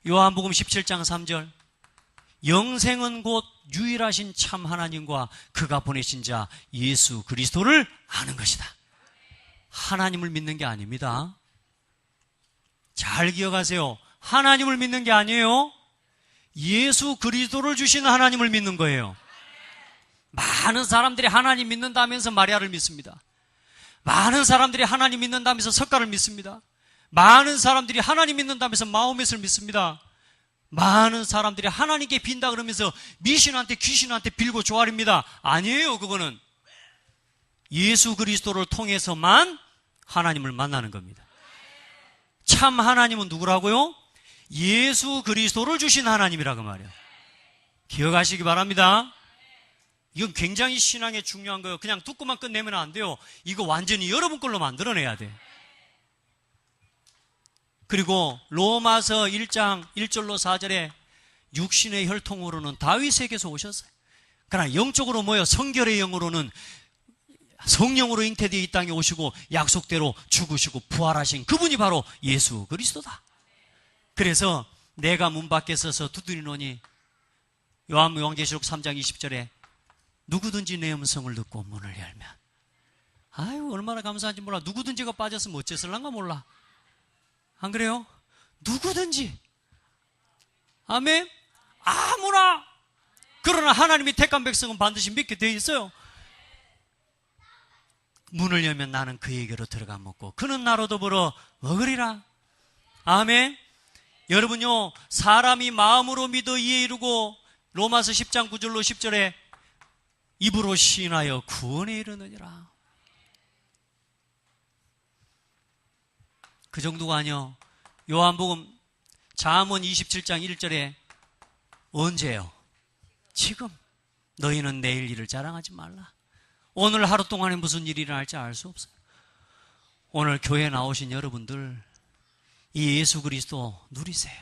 A: 요한복음 17장 3절 영생은 곧 유일하신 참 하나님과 그가 보내신 자 예수 그리스도를 아는 것이다. 하나님을 믿는 게 아닙니다. 잘 기억하세요. 하나님을 믿는 게 아니에요. 예수 그리스도를 주신 하나님을 믿는 거예요. 많은 사람들이 하나님 믿는다면서 마리아를 믿습니다. 많은 사람들이 하나님 믿는다면서 석가를 믿습니다. 많은 사람들이 하나님 믿는다면서 마호멧을 믿습니다. 많은 사람들이 하나님께 빈다 그러면서 미신한테 귀신한테 빌고 조아립니다. 아니에요. 그거는 예수 그리스도를 통해서만 하나님을 만나는 겁니다. 참 하나님은 누구라고요? 예수 그리스도를 주신 하나님이라고 말이에요. 기억하시기 바랍니다. 이건 굉장히 신앙에 중요한 거예요. 그냥 듣고만 끝내면 안 돼요. 이거 완전히 여러분 걸로 만들어내야 돼. 그리고 로마서 1장 1절로 4절에 육신의 혈통으로는 다윗에게서 오셨어요. 그러나 영적으로 뭐예요? 성결의 영으로는 성령으로 잉태되어 이 땅에 오시고 약속대로 죽으시고 부활하신 그분이 바로 예수 그리스도다. 그래서 내가 문 밖에 서서 두드리노니 요한계시록 3장 20절에 누구든지 내 음성을 듣고 문을 열면, 아유 얼마나 감사한지 몰라. 누구든지가 빠졌으면 어째설란가 몰라. 안 그래요? 누구든지 아멘? 아무나. 그러나 하나님이 택한 백성은 반드시 믿게 되어 있어요. 문을 열면 나는 그에게로 들어가 먹고 그는 나로 더불어 먹으리라. 아멘. 여러분요, 사람이 마음으로 믿어 이에 이르고 로마서 10장 9절로 10절에 입으로 시인하여 구원에 이르느니라. 그 정도가 아니요. 요한복음 잠언 27장 1절에 언제요? 지금. 너희는 내일 일을 자랑하지 말라. 오늘 하루 동안에 무슨 일이 일어날지 알 수 없어요. 오늘 교회에 나오신 여러분들, 이 예수 그리스도 누리세요.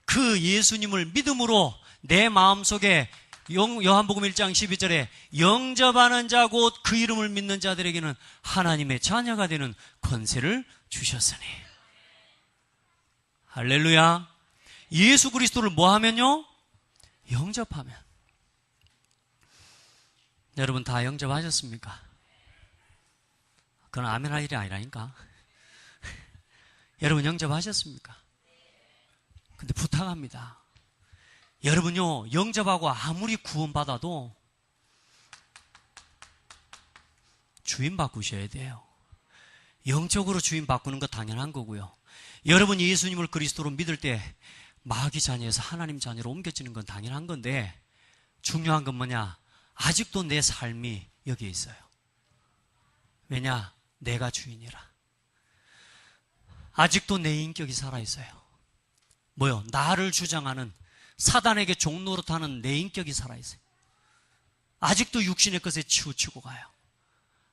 A: 그 예수님을 믿음으로 내 마음속에 요한복음 1장 12절에 영접하는 자 곧 그 이름을 믿는 자들에게는 하나님의 자녀가 되는 권세를 주셨으니. 할렐루야. 예수 그리스도를 뭐 하면요? 영접하면. 여러분 다 영접하셨습니까? 그건 아멘 할 일이 아니라니까. 여러분 영접하셨습니까? 근데 부탁합니다. 여러분요, 영접하고 아무리 구원받아도 주인 바꾸셔야 돼요. 영적으로 주인 바꾸는 거 당연한 거고요. 여러분이 예수님을 그리스도로 믿을 때 마귀 자녀에서 하나님 자녀로 옮겨지는 건 당연한 건데, 중요한 건 뭐냐? 아직도 내 삶이 여기에 있어요. 왜냐? 내가 주인이라. 아직도 내 인격이 살아있어요. 뭐요? 나를 주장하는, 사단에게 종노릇하는 내 인격이 살아있어요. 아직도 육신의 것에 치우치고 가요.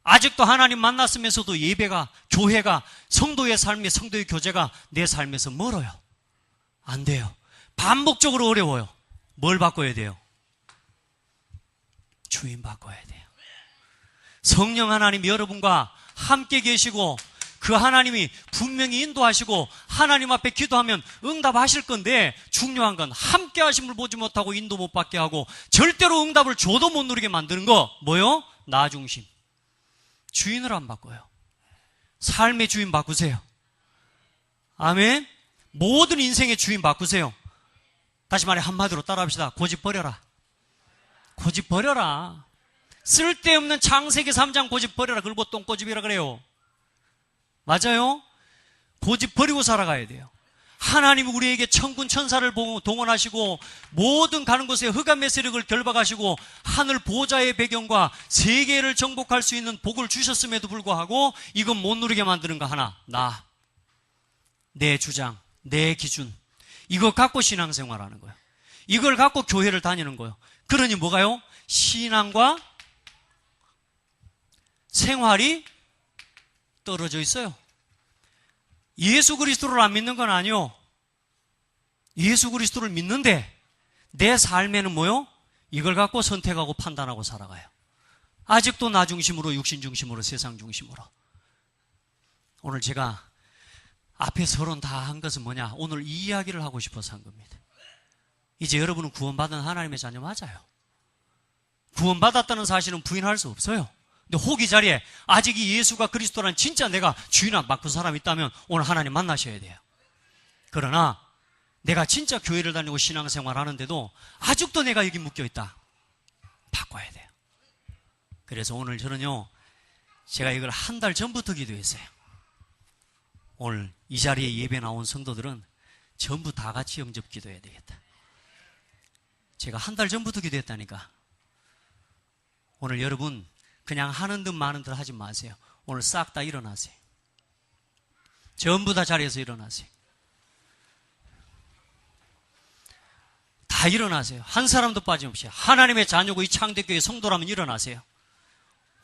A: 아직도 하나님 만났으면서도 예배가, 교회가, 성도의 삶이, 성도의 교제가 내 삶에서 멀어요. 안 돼요. 반복적으로 어려워요. 뭘 바꿔야 돼요? 주인 바꿔야 돼요. 성령 하나님 여러분과 함께 계시고 그 하나님이 분명히 인도하시고 하나님 앞에 기도하면 응답하실 건데, 중요한 건 함께 하심을 보지 못하고 인도 못 받게 하고 절대로 응답을 줘도 못 누리게 만드는 거 뭐요? 나 중심. 주인을 안 바꿔요. 삶의 주인 바꾸세요. 아멘. 모든 인생의 주인 바꾸세요. 다시 말해 한마디로 따라합시다. 고집 버려라. 고집 버려라. 쓸데없는 창세기 3장 고집 버려라. 그걸 뭐 똥고집이라 그래요. 맞아요? 고집 버리고 살아가야 돼요. 하나님이 우리에게 천군 천사를 동원하시고 모든 가는 곳에 흑암의 세력을 결박하시고 하늘 보좌의 배경과 세계를 정복할 수 있는 복을 주셨음에도 불구하고 이건 못 누리게 만드는 거 하나. 나, 내 주장, 내 기준, 이거 갖고 신앙생활하는 거예요. 이걸 갖고 교회를 다니는 거예요. 그러니 뭐가요? 신앙과 생활이 떨어져 있어요. 예수 그리스도를 안 믿는 건 아니요. 예수 그리스도를 믿는데 내 삶에는 뭐요? 이걸 갖고 선택하고 판단하고 살아가요. 아직도 나 중심으로, 육신 중심으로, 세상 중심으로. 오늘 제가 앞에 서론 다 한 것은 뭐냐? 오늘 이 이야기를 하고 싶어서 한 겁니다. 이제 여러분은 구원받은 하나님의 자녀 맞아요. 구원받았다는 사실은 부인할 수 없어요. 근데 혹이 자리에 아직 이 예수가 그리스도란 진짜 내가 주인 안 바꾼 사람이 있다면 오늘 하나님 만나셔야 돼요. 그러나 내가 진짜 교회를 다니고 신앙생활 하는데도 아직도 내가 여기 묶여있다. 바꿔야 돼요. 그래서 오늘 저는요, 제가 이걸 한 달 전부터 기도했어요. 오늘 이 자리에 예배 나온 성도들은 전부 다 같이 영접 기도해야 되겠다. 제가 한 달 전부터 기도했다니까. 오늘 여러분 그냥 하는 듯 마는 듯 하지 마세요. 오늘 싹 다 일어나세요. 전부 다 자리에서 일어나세요. 다 일어나세요. 한 사람도 빠짐없이. 하나님의 자녀고 이 창대교회 성도라면 일어나세요.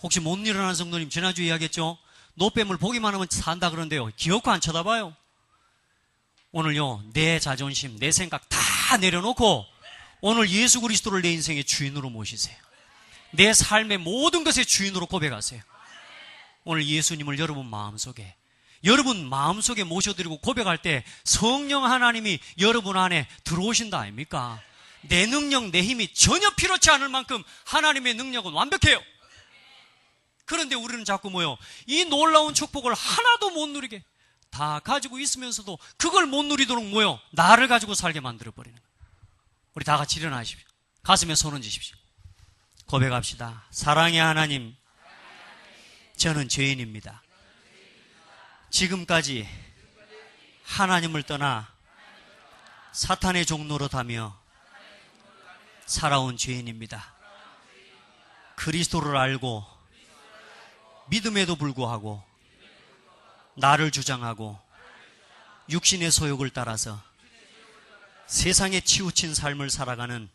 A: 혹시 못 일어나는 성도님, 지난주에 이야기했죠? 노뱀을 보기만 하면 산다 그러는데요, 기어코 안 쳐다봐요. 오늘요, 내 자존심, 내 생각 다 내려놓고 오늘 예수 그리스도를 내 인생의 주인으로 모시세요. 내 삶의 모든 것의 주인으로 고백하세요. 오늘 예수님을 여러분 마음속에 모셔드리고 고백할 때 성령 하나님이 여러분 안에 들어오신다 아닙니까? 내 능력, 내 힘이 전혀 필요치 않을 만큼 하나님의 능력은 완벽해요. 그런데 우리는 자꾸 뭐요? 이 놀라운 축복을 하나도 못 누리게 다 가지고 있으면서도 그걸 못 누리도록 뭐요? 나를 가지고 살게 만들어버리는 거예요. 우리 다 같이 일어나십시오. 가슴에 손 얹으십시오. 고백합시다. 사랑의 하나님, 저는 죄인입니다. 지금까지 하나님을 떠나 사탄의 종노릇하며 살아온 죄인입니다. 그리스도를 알고 믿음에도 불구하고 나를 주장하고 육신의 소욕을 따라서 세상에 치우친 삶을 살아가는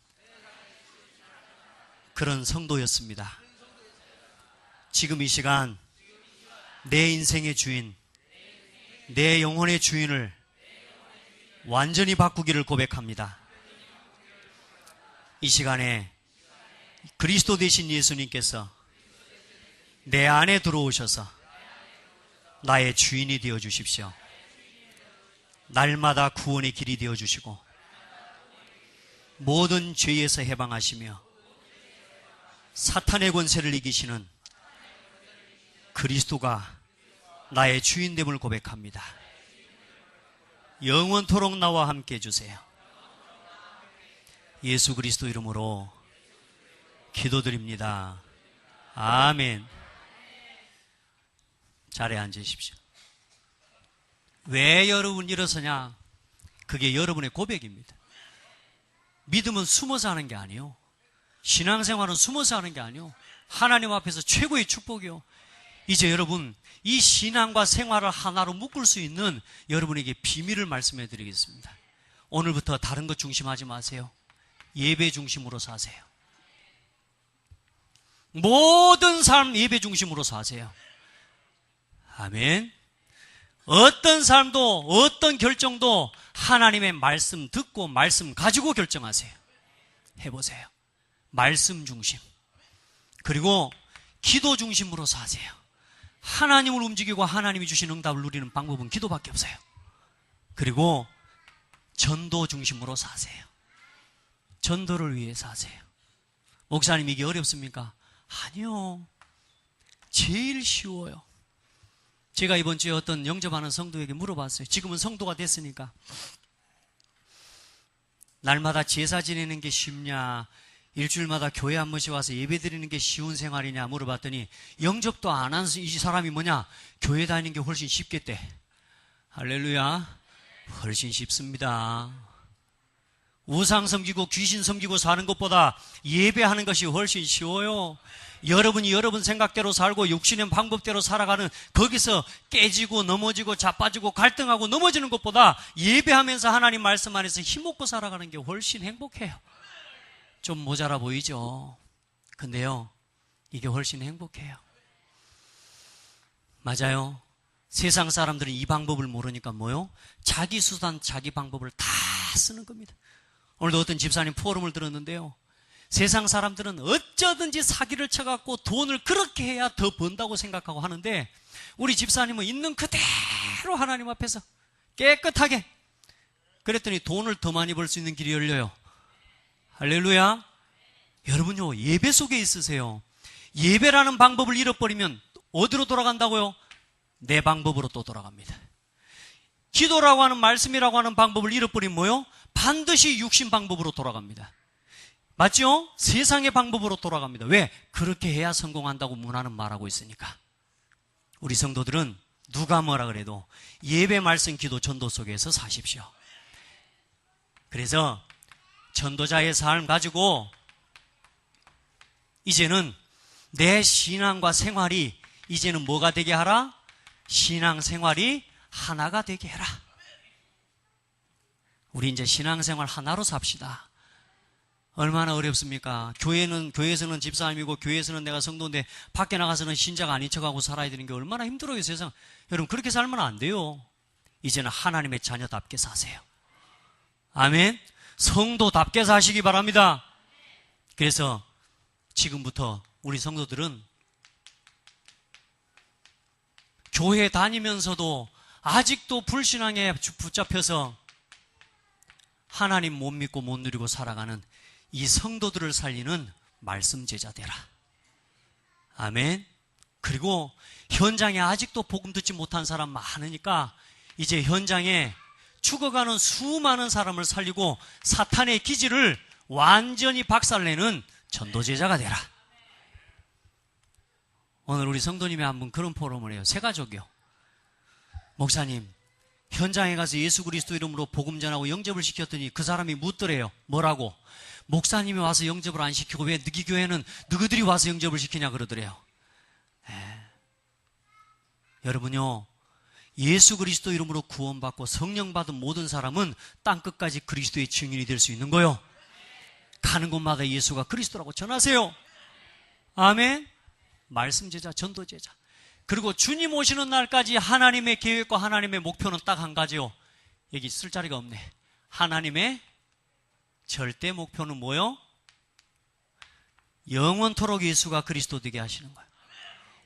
A: 그런 성도였습니다. 지금 이 시간 내 인생의 주인, 내 영혼의 주인을 완전히 바꾸기를 고백합니다. 이 시간에 그리스도 되신 예수님께서 내 안에 들어오셔서 나의 주인이 되어 주십시오. 날마다 구원의 길이 되어 주시고 모든 죄에서 해방하시며 사탄의 권세를 이기시는 그리스도가 나의 주인됨을 고백합니다. 영원토록 나와 함께 해주세요. 예수 그리스도 이름으로 기도드립니다. 아멘. 자리에 앉으십시오. 왜 여러분 일어서냐? 그게 여러분의 고백입니다. 믿음은 숨어서 하는 게 아니에요. 신앙생활은 숨어서 하는 게 아니에요. 하나님 앞에서 최고의 축복이요. 이제 여러분 이 신앙과 생활을 하나로 묶을 수 있는 여러분에게 비밀을 말씀해 드리겠습니다. 오늘부터 다른 것 중심하지 마세요. 예배 중심으로 사세요. 모든 삶 예배 중심으로 사세요. 아멘. 어떤 삶도 어떤 결정도 하나님의 말씀 듣고 말씀 가지고 결정하세요. 해보세요. 말씀 중심. 그리고 기도 중심으로 사세요. 하나님을 움직이고 하나님이 주신 응답을 누리는 방법은 기도밖에 없어요. 그리고 전도 중심으로 사세요. 전도를 위해 사세요. 목사님 이게 어렵습니까? 아니요. 제일 쉬워요. 제가 이번 주에 어떤 영접하는 성도에게 물어봤어요. 지금은 성도가 됐으니까 날마다 제사 지내는 게 쉽냐, 일주일마다 교회 한 번씩 와서 예배 드리는 게 쉬운 생활이냐 물어봤더니 영접도 안 한 이 사람이 뭐냐? 교회 다니는 게 훨씬 쉽겠대. 할렐루야. 훨씬 쉽습니다. 우상 섬기고 귀신 섬기고 사는 것보다 예배하는 것이 훨씬 쉬워요. 여러분이 여러분 생각대로 살고 육신의 방법대로 살아가는 거기서 깨지고 넘어지고 자빠지고 갈등하고 넘어지는 것보다 예배하면서 하나님 말씀 안에서 힘먹고 살아가는 게 훨씬 행복해요. 좀 모자라 보이죠? 근데요, 이게 훨씬 행복해요. 맞아요. 세상 사람들은 이 방법을 모르니까 뭐요? 자기 수단, 자기 방법을 다 쓰는 겁니다. 오늘도 어떤 집사님 포럼을 들었는데요. 세상 사람들은 어쩌든지 사기를 쳐갖고 돈을 그렇게 해야 더 번다고 생각하고 하는데 우리 집사님은 있는 그대로 하나님 앞에서 깨끗하게 그랬더니 돈을 더 많이 벌 수 있는 길이 열려요. 할렐루야. 여러분요, 예배 속에 있으세요. 예배라는 방법을 잃어버리면 어디로 돌아간다고요? 내 방법으로 또 돌아갑니다. 기도라고 하는 말씀이라고 하는 방법을 잃어버리면 뭐요? 반드시 육신 방법으로 돌아갑니다. 맞죠? 세상의 방법으로 돌아갑니다. 왜? 그렇게 해야 성공한다고 문화는 말하고 있으니까. 우리 성도들은 누가 뭐라 그래도 예배, 말씀, 기도, 전도 속에서 사십시오. 그래서 전도자의 삶 가지고 이제는 내 신앙과 생활이 이제는 뭐가 되게 하라? 신앙생활이 하나가 되게 해라. 우리 이제 신앙생활 하나로 삽시다. 얼마나 어렵습니까? 교회에서는 집사님이고 교회에서는 내가 성도인데 밖에 나가서는 신자가 아닌 척하고 살아야 되는 게 얼마나 힘들어요, 세상. 여러분, 그렇게 살면 안 돼요. 이제는 하나님의 자녀답게 사세요. 아멘. 성도답게 사시기 바랍니다. 그래서 지금부터 우리 성도들은 교회 다니면서도 아직도 불신앙에 붙잡혀서 하나님 못 믿고 못 누리고 살아가는 이 성도들을 살리는 말씀 제자 되라. 아멘. 그리고 현장에 아직도 복음 듣지 못한 사람 많으니까 이제 현장에 죽어가는 수많은 사람을 살리고 사탄의 기지를 완전히 박살내는 전도제자가 되라. 오늘 우리 성도님이 한 분 그런 포럼을 해요. 세 가족이요. 목사님, 현장에 가서 예수 그리스도 이름으로 복음 전하고 영접을 시켰더니 그 사람이 묻더래요. 뭐라고? 목사님이 와서 영접을 안 시키고 왜 너희 교회는 너희들이 와서 영접을 시키냐 그러더래요. 여러분요, 예수 그리스도 이름으로 구원받고 성령 받은 모든 사람은 땅끝까지 그리스도의 증인이 될 수 있는 거요. 가는 곳마다 예수가 그리스도라고 전하세요. 아멘. 말씀 제자, 전도 제자. 그리고 주님 오시는 날까지 하나님의 계획과 하나님의 목표는 딱 한 가지요. 여기 쓸 자리가 없네. 하나님의 절대 목표는 뭐요? 영원토록 예수가 그리스도 되게 하시는 거예요.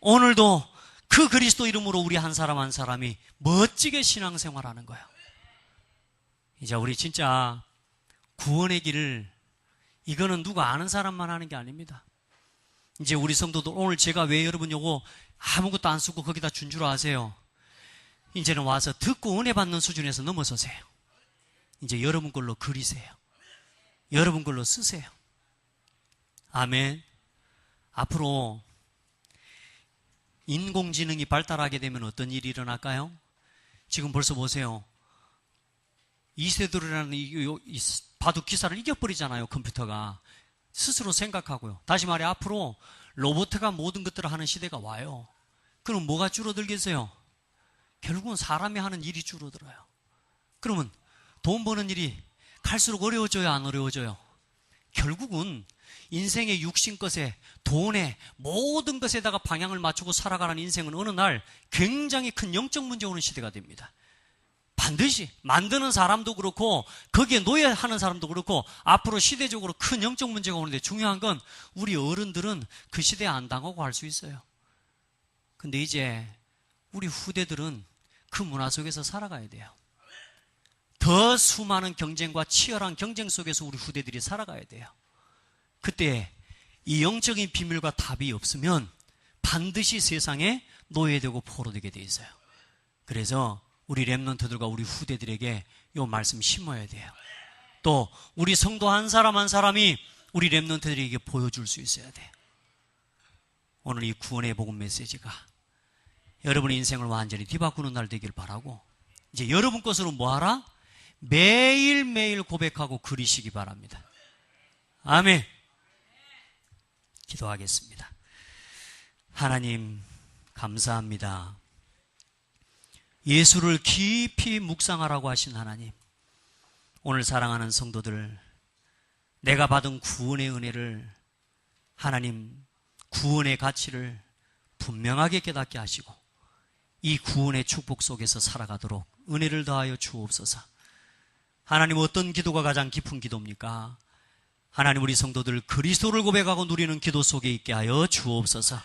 A: 오늘도 그 그리스도 이름으로 우리 한 사람 한 사람이 멋지게 신앙생활하는 거예요. 이제 우리 진짜 구원의 길을, 이거는 누가 아는 사람만 하는 게 아닙니다. 이제 우리 성도들, 오늘 제가 왜 여러분 요거 아무것도 안 쓰고 거기다 준 줄 아세요? 이제는 와서 듣고 은혜 받는 수준에서 넘어서세요. 이제 여러분 걸로 그리세요. 여러분 걸로 쓰세요. 아멘. 앞으로 인공지능이 발달하게 되면 어떤 일이 일어날까요? 지금 벌써 보세요. 이세돌이라는 이 바둑 기사를 이겨버리잖아요. 컴퓨터가. 스스로 생각하고요. 다시 말해 앞으로 로봇가 모든 것들을 하는 시대가 와요. 그럼 뭐가 줄어들겠어요? 결국은 사람이 하는 일이 줄어들어요. 그러면 돈 버는 일이 갈수록 어려워져요, 안 어려워져요? 결국은 인생의 육신 것에, 돈에, 모든 것에다가 방향을 맞추고 살아가는 인생은 어느 날 굉장히 큰 영적 문제 오는 시대가 됩니다. 반드시 만드는 사람도 그렇고 거기에 노예하는 사람도 그렇고 앞으로 시대적으로 큰 영적 문제가 오는데, 중요한 건 우리 어른들은 그 시대에 안 당하고 할 수 있어요. 근데 이제 우리 후대들은 그 문화 속에서 살아가야 돼요. 더 수많은 경쟁과 치열한 경쟁 속에서 우리 후대들이 살아가야 돼요. 그때 이 영적인 비밀과 답이 없으면 반드시 세상에 노예되고 포로되게 돼 있어요. 그래서 우리 렘넌트들과 우리 후대들에게 이 말씀 심어야 돼요. 또 우리 성도 한 사람 한 사람이 우리 렘넌트들에게 보여줄 수 있어야 돼요. 오늘 이 구원의 복음 메시지가 여러분의 인생을 완전히 뒤바꾸는 날 되길 바라고, 이제 여러분 것으로 뭐하라? 매일매일 고백하고 그리시기 바랍니다. 아멘. 기도하겠습니다. 하나님 감사합니다. 예수를 깊이 묵상하라고 하신 하나님, 오늘 사랑하는 성도들, 내가 받은 구원의 은혜를, 하나님 구원의 가치를 분명하게 깨닫게 하시고 이 구원의 축복 속에서 살아가도록 은혜를 더하여 주옵소서. 하나님, 어떤 기도가 가장 깊은 기도입니까? 하나님, 우리 성도들 그리스도를 고백하고 누리는 기도 속에 있게 하여 주옵소서.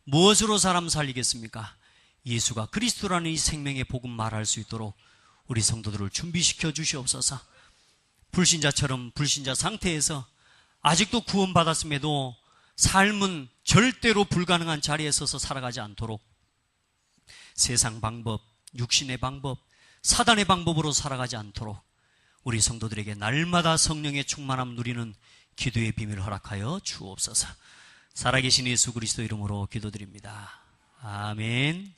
A: 무엇으로 사람 살리겠습니까? 예수가 그리스도라는 이 생명의 복음 말할 수 있도록 우리 성도들을 준비시켜 주시옵소서. 불신자처럼 불신자 상태에서 아직도 구원받았음에도 삶은 절대로 불가능한 자리에 서서 살아가지 않도록 세상 방법, 육신의 방법, 사단의 방법으로 살아가지 않도록 우리 성도들에게 날마다 성령의 충만함 누리는 기도의 비밀을 허락하여 주옵소서. 살아계신 예수 그리스도 이름으로 기도드립니다. 아멘.